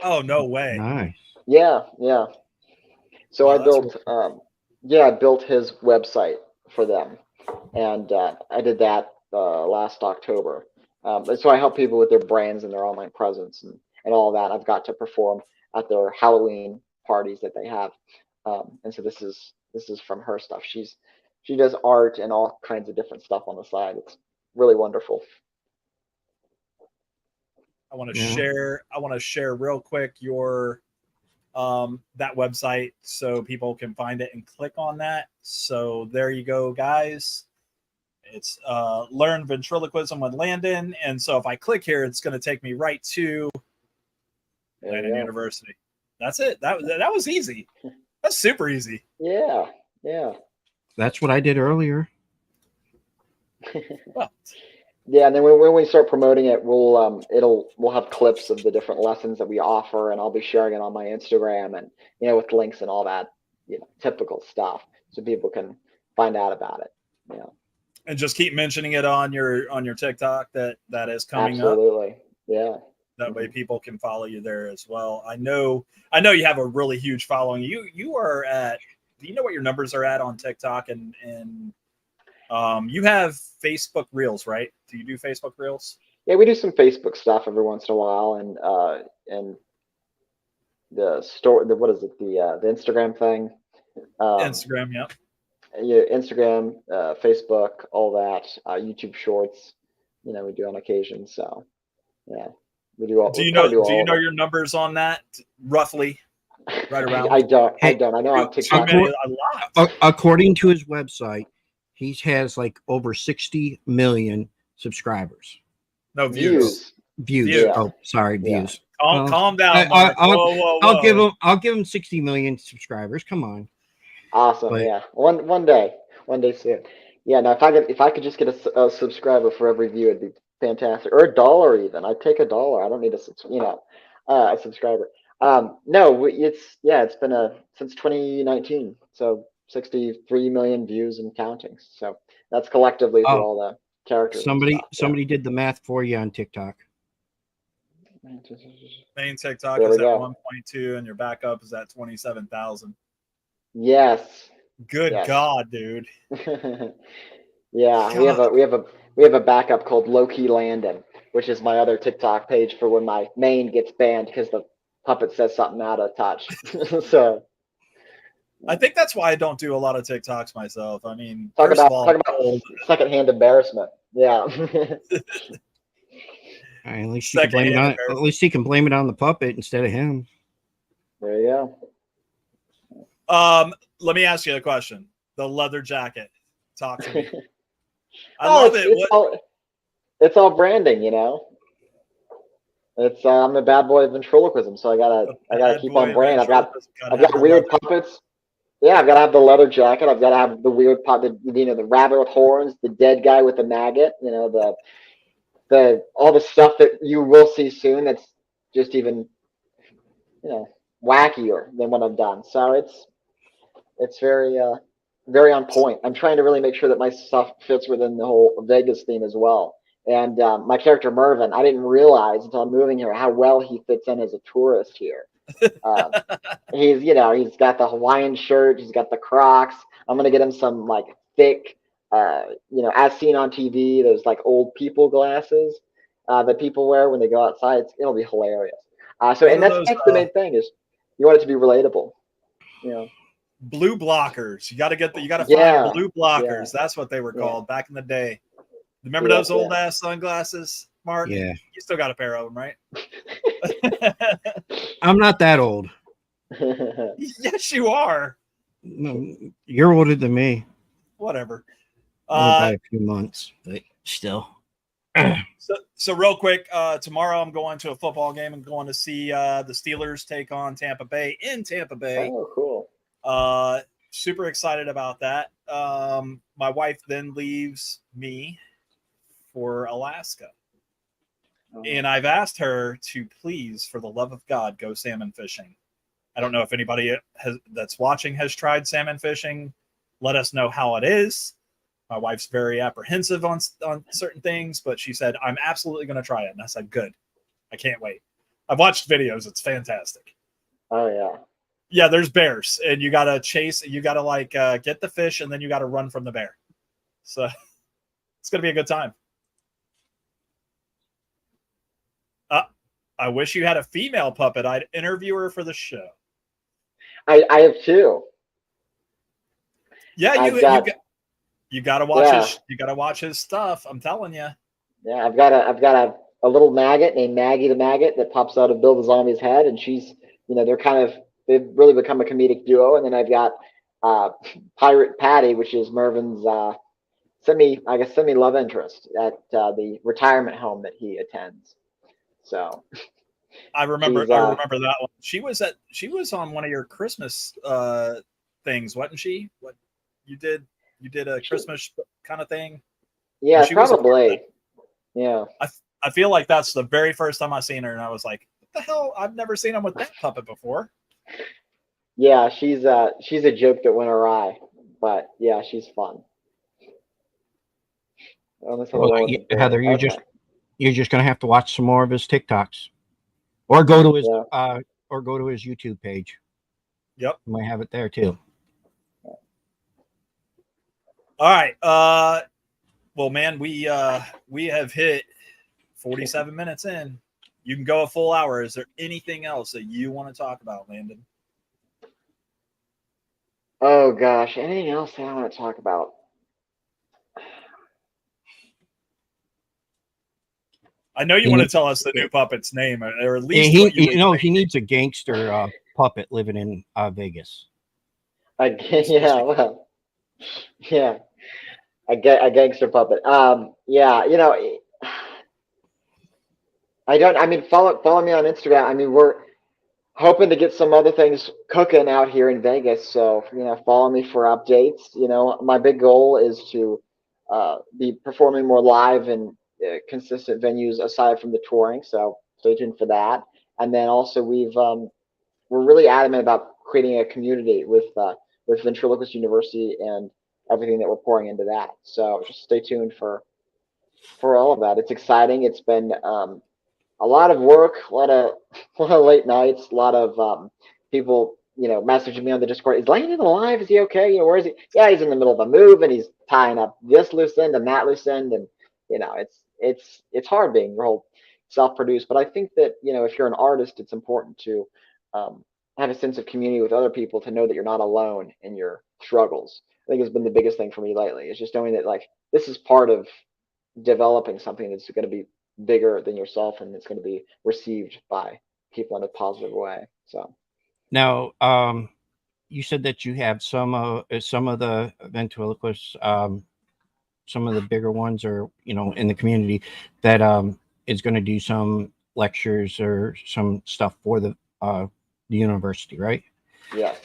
Oh, no way. Nice. Yeah. So Wow, I built his website for them, and I did that last October. So I help people with their brands and their online presence and all that. I've got to perform at their Halloween parties that they have, and so this is from her stuff. She does art and all kinds of different stuff on the side. It's really wonderful. I want to share real quick your that website so people can find it and click on that. So there you go, guys. It's Learn Ventriloquism with Landon. And so if I click here, it's going to take me right to Landon University. That's it. That was easy. That's super easy. Yeah. That's what I did earlier. Well, yeah, and then when we start promoting it, we'll have clips of the different lessons that we offer, and I'll be sharing it on my Instagram and with links and all that typical stuff, so people can find out about it. Yeah. And just keep mentioning it on your TikTok that is coming up. Absolutely. Yeah. That way people can follow you there as well. I know you have a really huge following. You are at, do you know what your numbers are at on TikTok and you have Facebook Reels, right? Do you do Facebook Reels? Yeah, we do some Facebook stuff every once in a while, and the store, what is it? The Instagram thing. Instagram, yeah. Yeah, Instagram, Facebook, all that. YouTube Shorts, we do on occasion. So, yeah, we do all. Do you know your numbers on that roughly? Right around. I don't. I know on TikTok. A lot. According to his website, he has like over 60 million subscribers. No, views. Yeah. Oh, sorry, views. Calm down, Mark. Whoa. I'll give him 60 million subscribers. Come on. Awesome. Yeah. One day soon. Yeah. Now, if I could just get a subscriber for every view, it'd be fantastic. Or $1 even. I'd take $1. I don't need a subscriber. No, it's been since 2019. So 63 million views and counting. So that's collectively for all the characters. Somebody did the math for you on TikTok. Main TikTok is at 1.2 and your backup is at 27,000. Yes. Good God, dude. Yeah, God. we have a backup called Low Key Landon, which is my other TikTok page for when my main gets banned because the puppet says something out of touch. So I think that's why I don't do a lot of TikToks myself. I mean, talk about secondhand embarrassment. Yeah. At least you can blame it on the puppet instead of him. There you go. Let me ask you a question. The leather jacket. Talk to me. I love it. It's all branding, It's I'm a bad boy of ventriloquism, so I gotta keep on brand. I've got weird puppets. Yeah, I've got to have the leather jacket. I've got to have the weird puppet, the rabbit with horns, the dead guy with the maggot. The all the stuff that you will see soon. That's just even wackier than what I've done. So it's very very on point. I'm trying to really make sure that my stuff fits within the whole Vegas theme as well. And my character Mervin, I didn't realize until I'm moving here how well he fits in as a tourist here. Um, he's got the Hawaiian shirt, he's got the Crocs. I'm gonna get him some like thick, as seen on TV, those like old people glasses that people wear when they go outside. It'll be hilarious. What And are that's those that's the main thing is you want it to be relatable. You know. blue blockers? You got to Yeah, find blue blockers. yeah, That's what they were yeah, called back in the day. Remember yeah, those old ass sunglasses, Mark? Yeah. You still got a pair of them, right? I'm not that old. yeah. Yes, you are. No, you're older than me. Whatever. Only by a few months, but still. So real quick, tomorrow I'm going to a football game and going to see the Steelers take on Tampa Bay in Tampa Bay. Oh, cool. Super excited about that. My wife then leaves me for Alaska. And I've asked her to please, for the love of God, go salmon fishing. I don't know if anybody that's watching has tried salmon fishing. Let us know how it is. My wife's very apprehensive on certain things, but she said, I'm absolutely going to try it. And I said, good. I can't wait. I've watched videos. It's fantastic. Oh, yeah. Yeah, there's bears, and you got to chase. You got to get the fish, and then you got to run from the bear. So it's going to be a good time. I wish you had a female puppet. I'd interview her for the show. I have two. Yeah, you got to watch his. You got to watch his stuff. I'm telling you. Yeah, I've got a little maggot named Maggie the Maggot that pops out of Bill the Zombie's head, and she's they've really become a comedic duo. And then I've got Pirate Patty, which is Mervin's semi love interest at the retirement home that he attends. So I remember that one. She was on one of your Christmas things, wasn't she? What you did a Christmas kind of thing? Yeah, probably. Yeah. I feel like that's the very first time I seen her, and I was like, what the hell? I've never seen him with that puppet before. Yeah, she's a joke that went awry, but yeah, she's fun. Heather, you're just gonna have to watch some more of his TikToks, or go to his YouTube page. Yep, you might have it there too. All right. Well, man, we have hit 47 minutes in. You can go a full hour. Is there anything else that you want to talk about, Landon? Oh gosh, anything else that I want to talk about? I know you want to tell us the new puppet's name, or at least he needs a gangster puppet living in Vegas. A gangster puppet. Follow me on Instagram. I mean, we're hoping to get some other things cooking out here in Vegas. So, follow me for updates. My big goal is to be performing more live and consistent venues aside from the touring. So stay tuned for that. And then also we're really adamant about creating a community with Ventriloquist University and everything that we're pouring into that. So just stay tuned for all of that. It's exciting. It's been a lot of work, a lot of late nights, a lot of people, messaging me on the Discord. Is Landon alive? Is he okay? Where is he? Yeah, he's in the middle of a move and he's tying up this loose end and that loose end, and it's hard being your whole self-produced. But I think that if you're an artist, it's important to have a sense of community with other people, to know that you're not alone in your struggles. I think it's been the biggest thing for me lately. It's just knowing that this is part of developing something that's going to be bigger than yourself, and it's going to be received by people in a positive way. So now, you said that you have some of the ventriloquists, some of the bigger ones, or in the community that is going to do some lectures or some stuff for the university, right? Yes.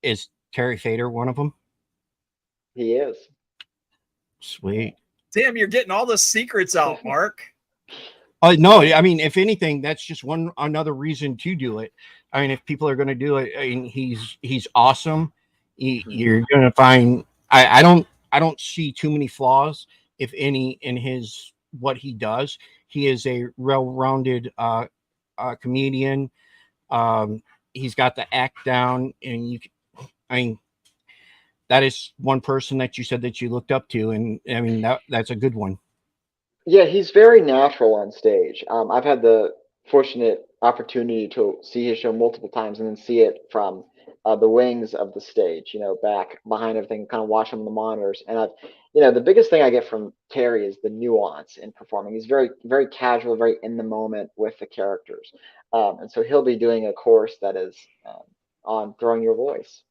Is Terry Fader one of them? He is. Sweet. Damn, you're getting all the secrets out, Mark. No, I mean, if anything, that's just another reason to do it. I mean, if people are going to do it, I mean, he's awesome. You're going to find, I don't I don't see too many flaws, if any, in his what he does. He is a well-rounded comedian. He's got the act down, and I mean, that is one person that you said that you looked up to, and I mean that's a good one. Yeah, he's very natural on stage. I've had the fortunate opportunity to see his show multiple times and then see it from the wings of the stage, back behind everything, kind of watch him on the monitors. And the biggest thing I get from Terry is the nuance in performing. He's very, very casual, very in the moment with the characters. And so he'll be doing a course that is on throwing your voice.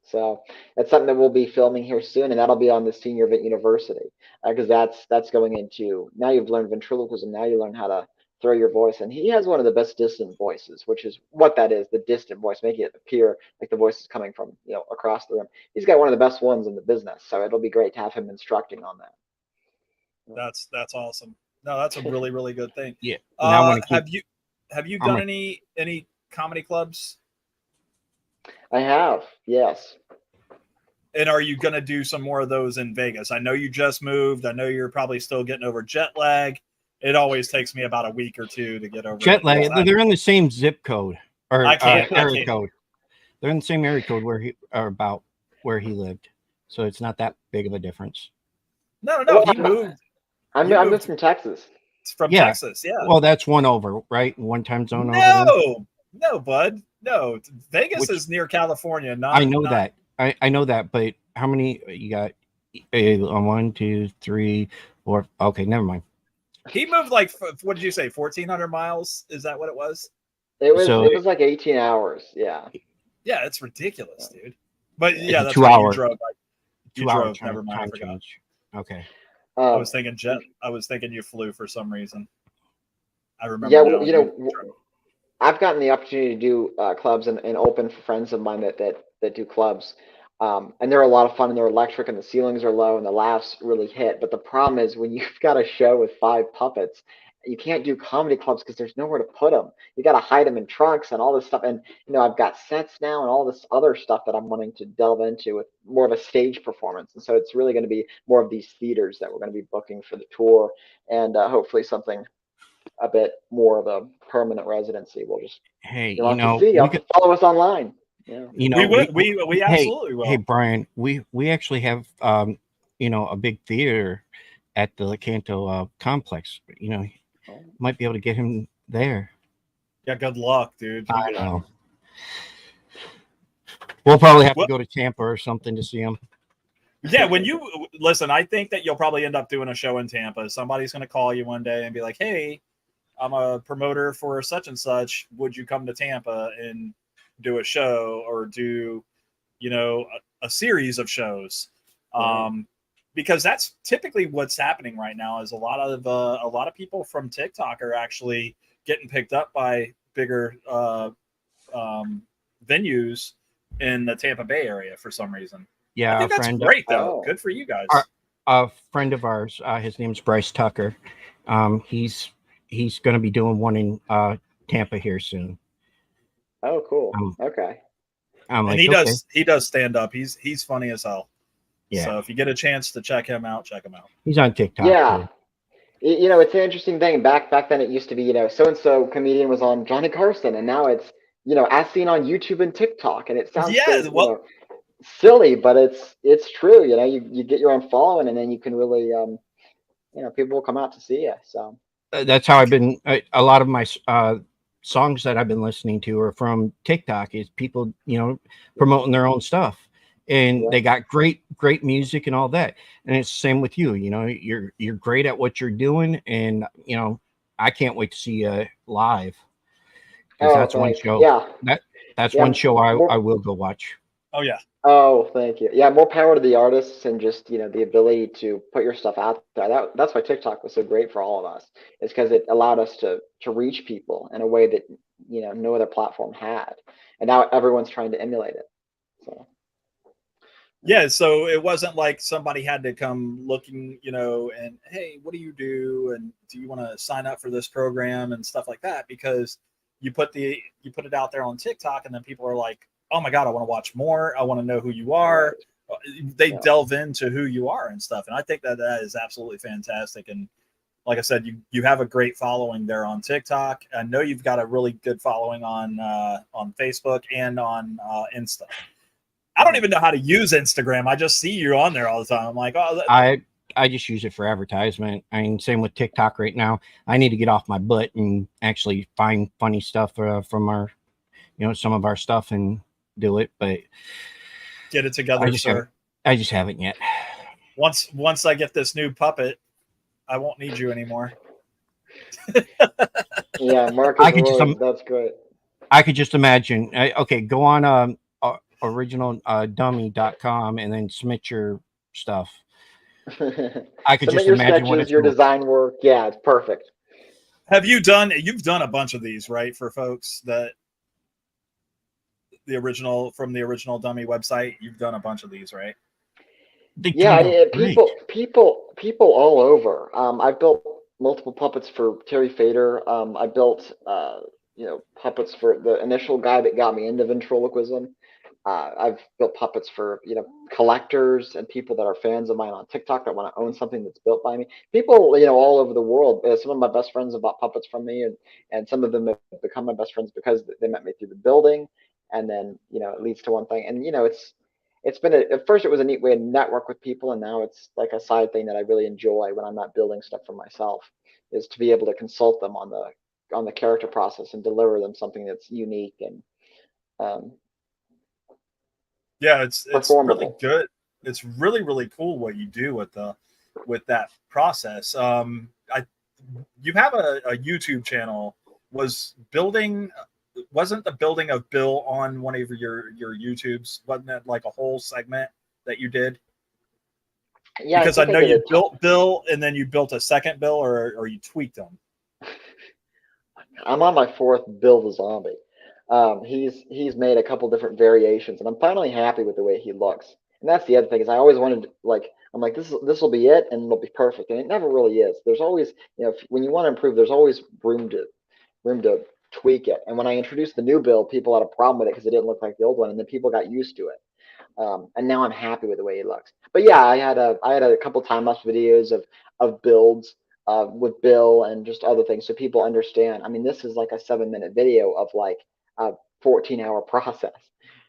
So that's something that we'll be filming here soon, and that'll be on the Senior Event University, because that's going into, now you've learned ventriloquism, now you learn how to throw your voice. And he has one of the best distant voices, which is what that is, the distant voice, making it appear like the voice is coming from across the room. He's got one of the best ones in the business, so it'll be great to have him instructing on that. That's awesome. No, that's a really, really good thing. Yeah. Have you done any comedy clubs? I have, yes. And are you going to do some more of those in Vegas? I know you just moved. I know you're probably still getting over jet lag. It always takes me about a week or two to get over jet lag. They're in the same zip code or area code. They're in the same area code about where he lived, so it's not that big of a difference. No. He moved. I moved from Texas. From Texas, yeah. Well, that's one over, right? One time zone over. No, bud. No, Vegas is near California. I know that. I know that, but how many you got? 1, 2, 3, 4. Okay, never mind. He moved like, what did you say? 1,400 miles? Is that what it was? It was like 18 hours. Yeah. Yeah, it's ridiculous, dude. But yeah, that's 2 right. hours. You drove. 2 hours. Never mind. I forgot. Change. Okay. I was thinking jet. I was thinking you flew for some reason. I remember. Yeah, I've gotten the opportunity to do clubs and open for friends of mine that do clubs. And they're a lot of fun, and they're electric, and the ceilings are low, and the laughs really hit. But the problem is when you've got a show with 5 puppets, you can't do comedy clubs because there's nowhere to put them. You got to hide them in trunks and all this stuff. And I've got sets now and all this other stuff that I'm wanting to delve into with more of a stage performance. And so it's really going to be more of these theaters that we're going to be booking for the tour, and hopefully something a bit more of a permanent residency. We'll just you'll have to follow us online. Yeah. We absolutely will. Hey Brian, we actually have a big theater at the Lecanto complex. Might be able to get him there. Yeah, good luck, dude. I know. We'll probably have to go to Tampa or something to see him. Yeah, when you listen, I think that you'll probably end up doing a show in Tampa. Somebody's going to call you one day and be like, "Hey, I'm a promoter for such and such. Would you come to Tampa and do a show or do, a series of shows?" Because that's typically what's happening right now. Is a lot of people from TikTok are actually getting picked up by bigger venues in the Tampa Bay area for some reason. Yeah, I think that's great though. Good for you guys. A friend of ours, his name's Bryce Tucker. He's going to be doing one in Tampa here soon. Oh, cool. Okay. And he does stand up. He's funny as hell. Yeah. So if you get a chance to check him out, check him out. He's on TikTok. Yeah. Too. It's an interesting thing. Back then it used to be, so and so comedian was on Johnny Carson, and now it's, as seen on YouTube and TikTok, and it sounds silly, but it's true. You get your own following, and then you can really people will come out to see you. So that's how I've been. A lot of my songs that I've been listening to are from TikTok. Is people promoting their own stuff, and they got great music and all that. And it's the same with you. You're great at what you're doing, and I can't wait to see you live. That's one show. Yeah, that's one show I will go watch. Oh yeah. Oh, thank you. Yeah, more power to the artists, and just the ability to put your stuff out there. That's why TikTok was so great for all of us. Is because it allowed us to reach people in a way that no other platform had, and now everyone's trying to emulate it. So. Yeah, so it wasn't like somebody had to come looking, and hey, what do you do, and do you want to sign up for this program and stuff like that? Because you put it out there on TikTok, and then people are like, oh my God, I want to watch more. I want to know who you are. they Yeah. delve into who you are and stuff. And I think that that is absolutely fantastic. And like I said, you have a great following there on TikTok. I know you've got a really good following on Facebook and on Insta. I don't even know how to use Instagram. I just see you on there all the time. I'm like, oh, I just use it for advertisement. I mean, same with TikTok right now. I need to get off my butt and actually find funny stuff from our, some of our stuff and do it. But get it together, sir. I just haven't yet. Once I get this new puppet, I won't need you anymore. Yeah, Marcus Roy, that's great. I could just imagine. Okay, go on originaldummy.com and then submit your stuff. I could just your imagine sketches, your design work. Yeah, it's perfect. You've done a bunch of these, right, for folks that the original dummy website. You've done a bunch of these, right? Yeah, people all over. I've built multiple puppets for Terry Fader. I built puppets for the initial guy that got me into ventriloquism. I've built puppets for collectors and people that are fans of mine on TikTok that want to own something that's built by me. People all over the world. Some of my best friends have bought puppets from me, and some of them have become my best friends because they met me through the building, and then it leads to one thing. And it's been at first it was a neat way to network with people, and now it's like a side thing that I really enjoy when I'm not building stuff for myself, is to be able to consult them on the character process and deliver them something that's unique and yeah, it's really good. It's really, really cool what you do with that process. You have a YouTube channel. Wasn't the building of Bill on one of your YouTubes? Wasn't that like a whole segment that you did? Yeah, because I know you built Bill and then you built a second Bill, or you tweaked them. I'm on my fourth Bill the Zombie. He's made a couple different variations, and I'm finally happy with the way he looks. And that's the other thing, is I always wanted I'm like, this will be it, and it'll be perfect, and it never really is. There's always, when you want to improve, there's always room to tweak it. And when I introduced the new Bill, people had a problem with it because it didn't look like the old one, and then people got used to it. And now I'm happy with the way he looks. But yeah, I had a couple time-lapse videos of builds with Bill and just other things, so people understand. I mean, this is like a 7-minute video of like a 14-hour process.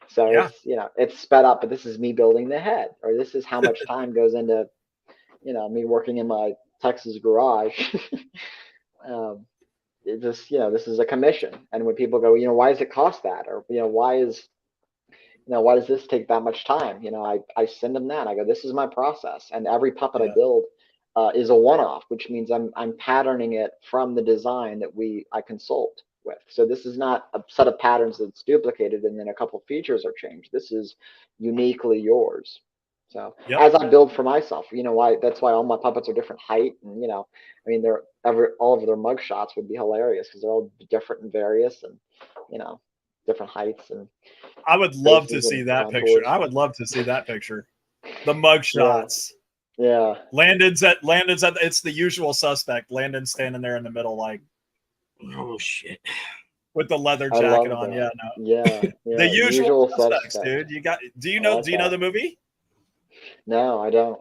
So Yeah. it's sped up, but this is me building the head, or this is how much time goes into, me working in my Texas garage. This is a commission. And when people go, why does it cost that? Or, why does this take that much time? I send them that. I go, this is my process. And every puppet I build is a one-off, which means I'm patterning it from the design that I consult with. So this is not a set of patterns that's duplicated and then a couple features are changed. This is uniquely yours. So as I build for myself, that's why all my puppets are different height, and I mean, all of their mug shots would be hilarious because they're all different and various, and different heights. And I would love to see that picture. I would love to see that picture. The mug shots. Yeah. Landon's at it's the usual suspect. Landon's standing there in the middle, like, oh shit, with the leather jacket on. Yeah, The usual suspects, dude. Do you know the movie? No, I don't.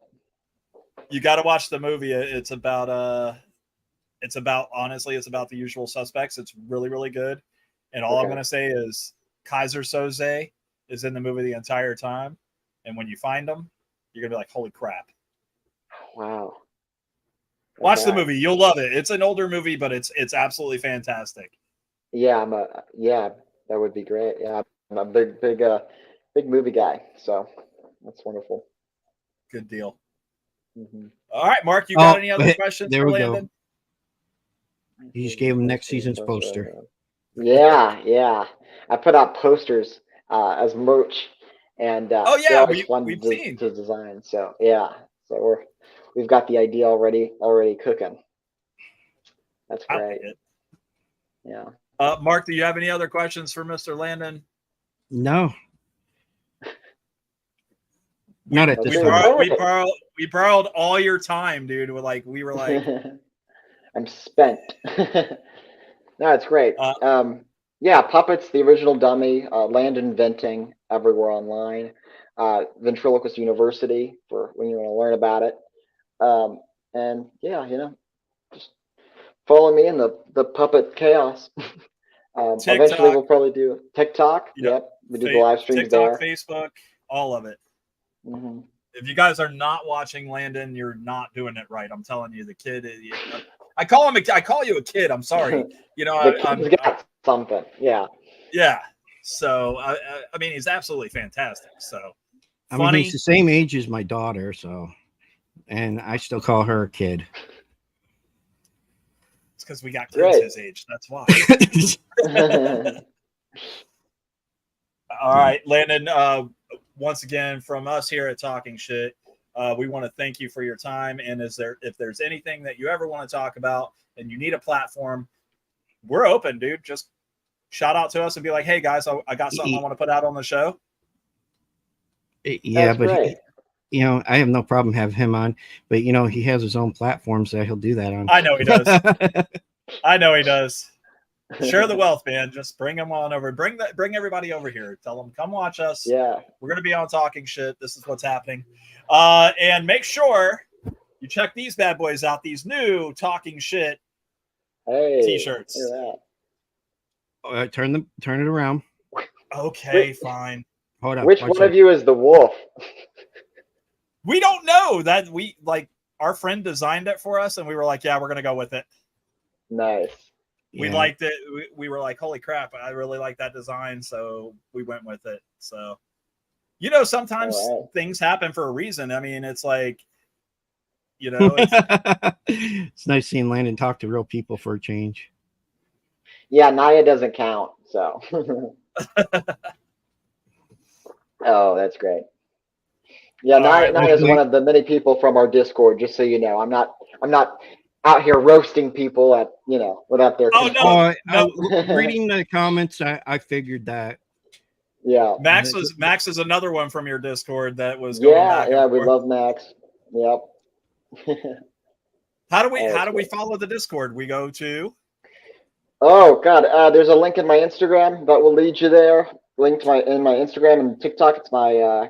You got to watch the movie. It's about honestly, it's about the usual suspects. It's really, really good. And all I'm going to say is Kaiser Soze is in the movie the entire time. And when you find him, you're going to be like, holy crap. Wow. Watch the movie. You'll love it. It's an older movie, but it's absolutely fantastic. Yeah, that would be great. Yeah, I'm a big movie guy. So that's wonderful. Good deal. Mm-hmm. All right, Mark, you got any other questions there for we Landon? Go. You just gave him next season's poster. Yeah. I put out posters as merch, and they're always fun to design. So so we've got the idea already cooking. That's great. Yeah. Mark, do you have any other questions for Mr. Landon? No. Not at this time. We borrowed all your time, dude. We were like I'm spent. No, it's great. Puppets, the original dummy, Landon Venting everywhere online. Ventriloquist University for when you want to learn about it. And yeah, just follow me in the puppet chaos. Eventually, TikTok. we'll probably do TikTok. Yep. Yep, we do the live streams TikTok, there. Facebook, all of it. Hmm. If you guys are not watching Landon, you're not doing it right. I'm telling you, the kid. I call him. I call you a kid. I'm sorry. You know, The kid's got something. Yeah. yeah. So I mean, he's absolutely fantastic. So I mean, funny. he's the same age as my daughter, so, and I still call her a kid. It's because we got kids Great. his age. That's why. All right, Landon. Once again, from us here at Talking Shit, we want to thank you for your time. And if there's anything that you ever want to talk about and you need a platform, we're open, dude. Just shout out to us and be like, hey guys, I got something I want to put out on the show. Yeah, That's but great. I have no problem having him on, but he has his own platforms that he'll do that on. I know he does. I know he does. Share the wealth, man. Just bring them on over. Bring everybody over here. Tell them, come watch us. Yeah. We're gonna be on Talking Shit. This is what's happening. And make sure you check these bad boys out. These new Talking Shit t-shirts. Look at that. Turn it around. Okay, fine. Hold up. Which one of you is the wolf? We don't know that our friend designed it for us, and we were like, yeah, we're gonna go with it. Nice. We liked it. We were like, holy crap, I really like that design. So we went with it. So, sometimes things happen for a reason. I mean, it's like, it's nice seeing Landon talk to real people for a change. Yeah, Naya doesn't count. So. Oh, that's great. Yeah, Naya is one of the many people from our Discord. Just so you know, I'm not out here roasting people without their consent. No. Reading the comments, I figured that. Yeah. Max is another one from your Discord that was going back and yeah, we forth. love Max. Yep. How do we follow the Discord? We go to. Oh God, there's a link in my Instagram that will lead you there. Link in my Instagram and TikTok. It's my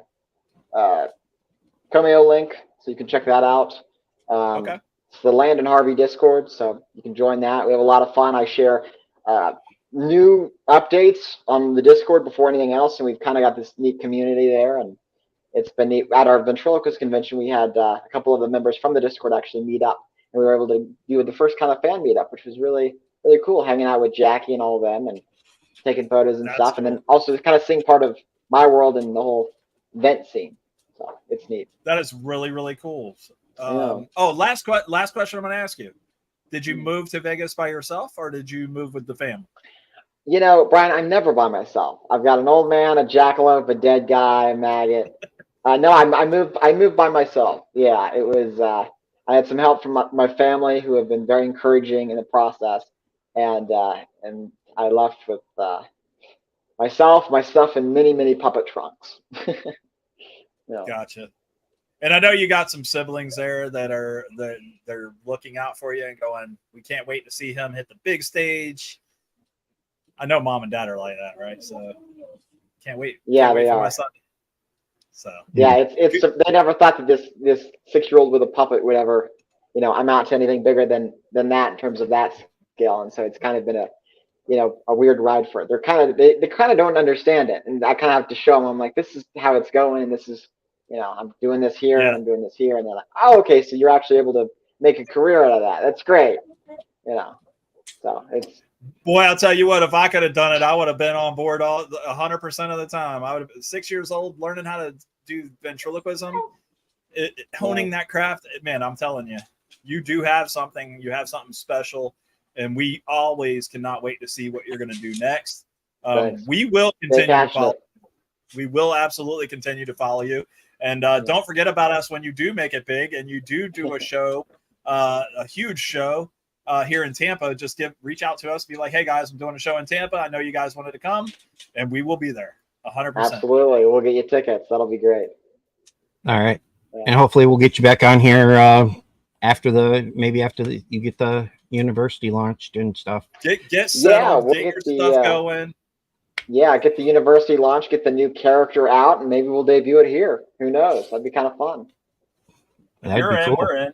Cameo link, so you can check that out. Okay. It's the Landon Harvey Discord, so you can join that. We have a lot of fun. I share new updates on the Discord before anything else, and we've kind of got this neat community there, and it's been neat. At our Ventriloquist convention, we had a couple of the members from the Discord actually meet up, and we were able to do the first kind of fan meetup, which was really, really cool, hanging out with Jackie and all of them and taking photos and stuff, cool. And then also kind of seeing part of my world and the whole vent scene. So it's neat. That is really, really cool. Yeah. Oh, last question I'm going to ask you. Did you move to Vegas by yourself or did you move with the family? Brian, I'm never by myself. I've got an old man, a jackalope, a dead guy, a maggot. No, I moved by myself. Yeah, it was, I had some help from my family who have been very encouraging in the process. And I left with myself, my stuff, and many, many puppet trunks. Yeah. Gotcha. And I know you got some siblings there that they're looking out for you and going, we can't wait to see him hit the big stage. I know mom and dad are like that, right? So can't wait. Yeah, can't wait they for are. my son. So yeah, it's they never thought that this 6-year-old with a puppet would ever, amount to anything bigger than that in terms of that scale. And so it's kind of been a weird ride for it. They kind of don't understand it, and I kind of have to show them. I'm like, this is how it's going, and this is, I'm doing this here and I'm doing this here, and they're like, oh, okay, so you're actually able to make a career out of that. That's great, So it's. Boy, I'll tell you what, if I could have done it, I would have been on board 100% of the time. I would have been 6 years old, learning how to do ventriloquism, honing that craft. Man, I'm telling you, you do have something. You have something special, and we always cannot wait to see what you're going to do next. We will continue to follow. We will absolutely continue to follow you, and don't forget about us when you do make it big and you do a show, a huge show. Here in Tampa, just reach out to us, be like, hey guys, I'm doing a show in Tampa. I know you guys wanted to come, and we will be there 100%. Absolutely. We'll get you tickets. That'll be great. All right. Yeah. And hopefully we'll get you back on here after you get the university launched and stuff. Get settled, we'll get your the, stuff going. Yeah, get the university launch, get the new character out, and maybe we'll debut it here. Who knows? That'd be kind of fun. If That'd you're be in, cool. we're in.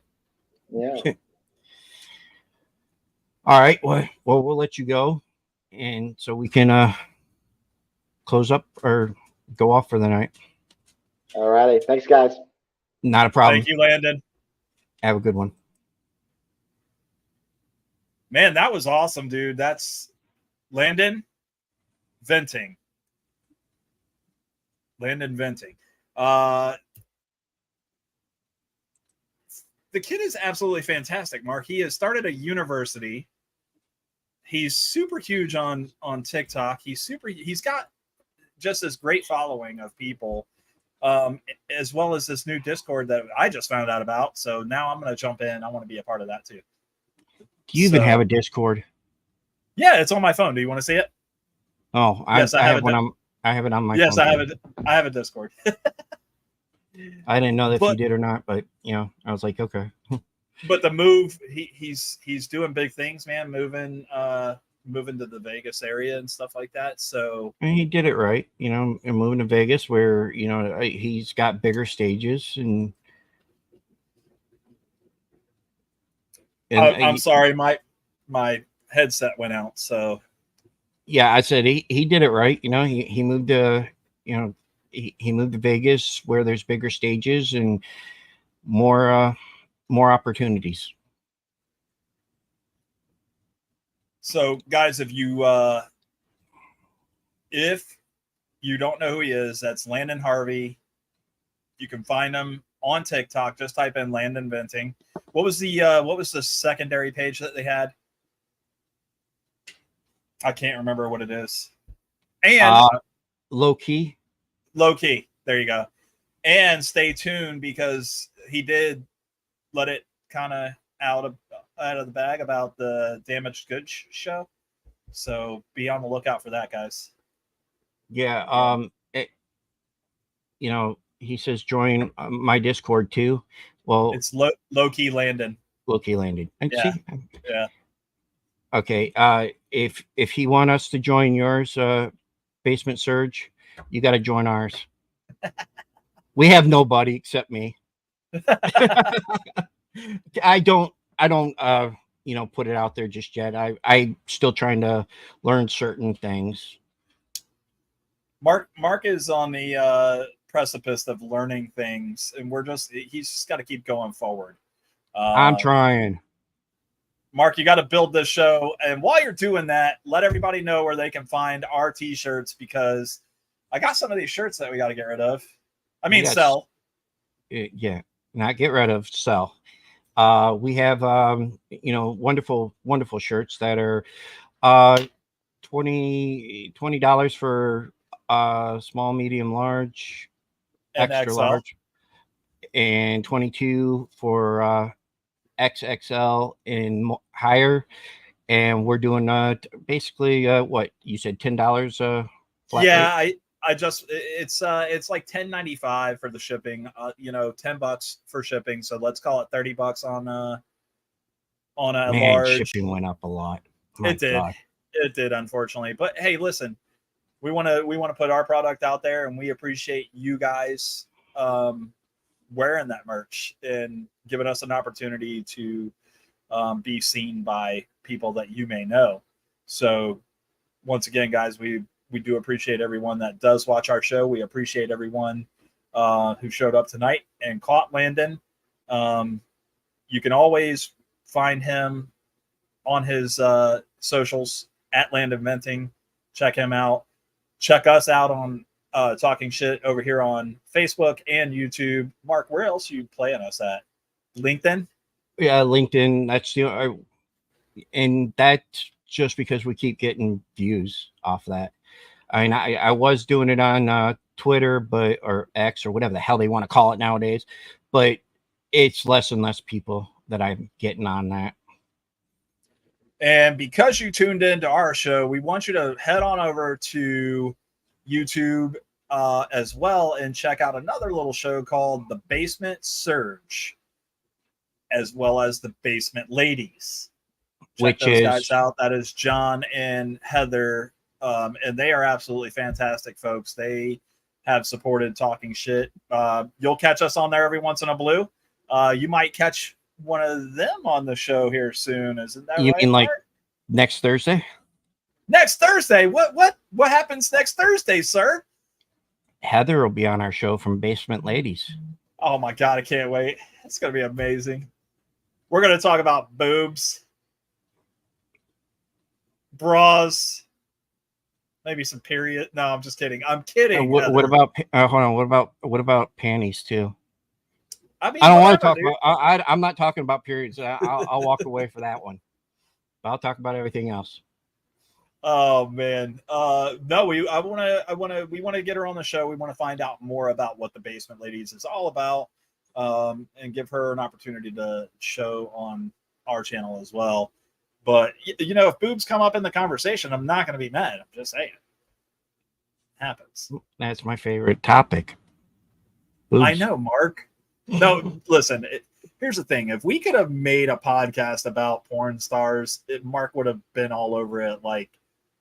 Yeah. All right. Well, we'll let you go, and so we can close up or go off for the night. All righty. Thanks, guys. Not a problem. Thank you, Landon. Have a good one. Man, that was awesome, dude. That's Landon Venting. Landon Venting. The kid is absolutely fantastic, Mark. He has started a university. He's super huge on TikTok. He's got just this great following of people, as well as this new Discord that I just found out about. So now I'm going to jump in. I want to be a part of that too. Do you even have a Discord? Yeah, it's on my phone. Do you want to see it? Oh, yes, I have one on. I have it on my phone. Yes, I have a Discord. I didn't know if you did or not, but I was like, okay. But the move, he's doing big things, man. Moving to the Vegas area and stuff like that. So and he did it right, and moving to Vegas where he's got bigger stages and I'm sorry, my headset went out. So yeah, I said he did it right. He moved to he moved to Vegas where there's bigger stages and more opportunities. So guys, if you don't know who he is, that's Landon Harvey. You can find him on TikTok. Just type in Landon Venting. What was the secondary page that they had? I can't remember what it is. And low key. There you go. And stay tuned because he did let it kind of out of the bag about the Damaged Goods show. So be on the lookout for that, guys. Yeah. He says join my Discord too. Well, it's low key Landon. Low key Landon. Yeah. Yeah. Okay. If he want us to join yours, Basement Surge, you got to join ours. We have nobody except me. I don't put it out there just yet. I still trying to learn certain things. Mark is on the precipice of learning things, and he's just got to keep going forward. I'm trying. Mark, you got to build this show. And while you're doing that, let everybody know where they can find our t-shirts, because I got some of these shirts that we got to get rid of. I mean, sell. Yeah, not get rid of, sell. We have, wonderful, wonderful shirts that are $20 for small, medium, large, and extra XL. large, and $22 for XXL and higher. And we're doing basically what you said, $10 flat Yeah, rate? I just it's like $10.95 for the shipping. $10 for shipping. So let's call it $30 on a large. Shipping went up a lot. It did, unfortunately. But hey, listen, we want to put our product out there, and we appreciate you guys wearing that merch and giving us an opportunity to be seen by people that you may know. So once again, guys, we do appreciate everyone that does watch our show. We appreciate everyone who showed up tonight and caught Landon. You can always find him on his socials at Landon Venting. Check him out. Check us out on Talking Shit over here on Facebook and YouTube. Mark, where else are you playing us at? LinkedIn? Yeah, LinkedIn. That's and that's just because we keep getting views off that. I mean, I was doing it on Twitter, or X, or whatever the hell they want to call it nowadays, but it's less and less people that I'm getting on that. And because you tuned into our show, we want you to head on over to YouTube as well and check out another little show called The Basement Surge, as well as The Basement Ladies. Check those guys out. That is John and Heather and they are absolutely fantastic folks. They have supported Talking Shit. You'll catch us on there every once in a blue. You might catch one of them on the show here soon. Isn't that You right? mean like Mark? next Thursday? Next Thursday? What happens next Thursday, sir? Heather will be on our show from Basement Ladies. Oh my God, I can't wait. It's going to be amazing. We're going to talk about boobs, bras, maybe some period. No, I'm just kidding. I'm kidding. What about hold on? What about panties too? I mean, I don't want to whatever, talk dude. about. I'm not talking about periods. I'll walk away for that one. But I'll talk about everything else. Oh man, no, we want to get her on the show. We want to find out more about what the Basement Ladies is all about, and give her an opportunity to show on our channel as well. But you know, if boobs come up in the conversation, I'm not going to be mad. I'm just saying, it happens. That's my favorite topic. Boobs. I know, Mark. No, listen. Here's the thing: if we could have made a podcast about porn stars, Mark would have been all over it like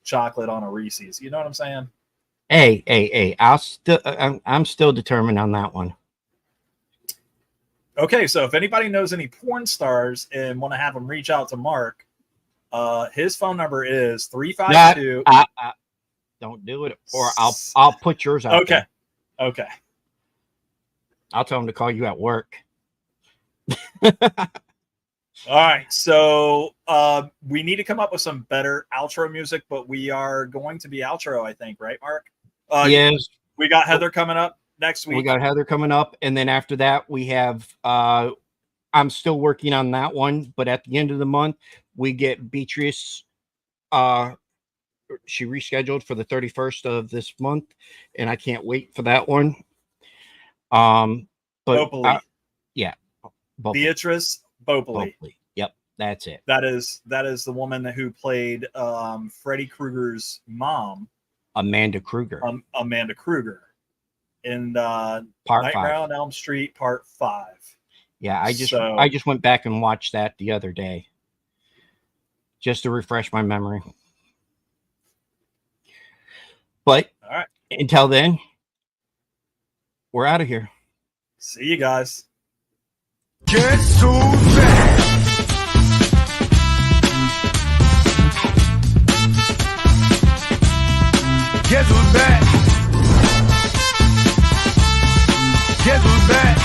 chocolate on a Reese's. You know what I'm saying? Hey! I'm still determined on that one. Okay, so if anybody knows any porn stars and want to have them reach out to Mark, his phone number is 352. Don't do it, or I'll put yours out. Okay. There. Okay. I'll tell him to call you at work. All right, so we need to come up with some better outro music, but we are going to be outro, I think, right, Mark? Yes. We got Heather coming up next week. We got Heather coming up, and then after that, we have. I'm still working on that one, but at the end of the month, we get Beatrice. She rescheduled for the 31st of this month, and I can't wait for that one. But yeah, Bopoli. Beatrice Bopoli. Yep, that's it. That is the woman who played Freddy Krueger's mom, Amanda Krueger. Amanda Krueger, in Part Nightmare 5. on Elm Street Part 5. Yeah, I just went back and watched that the other day, just to refresh my memory. But all right, until then, we're out of here. See you guys. Guess who's back? Guess who's back? Guess who's back?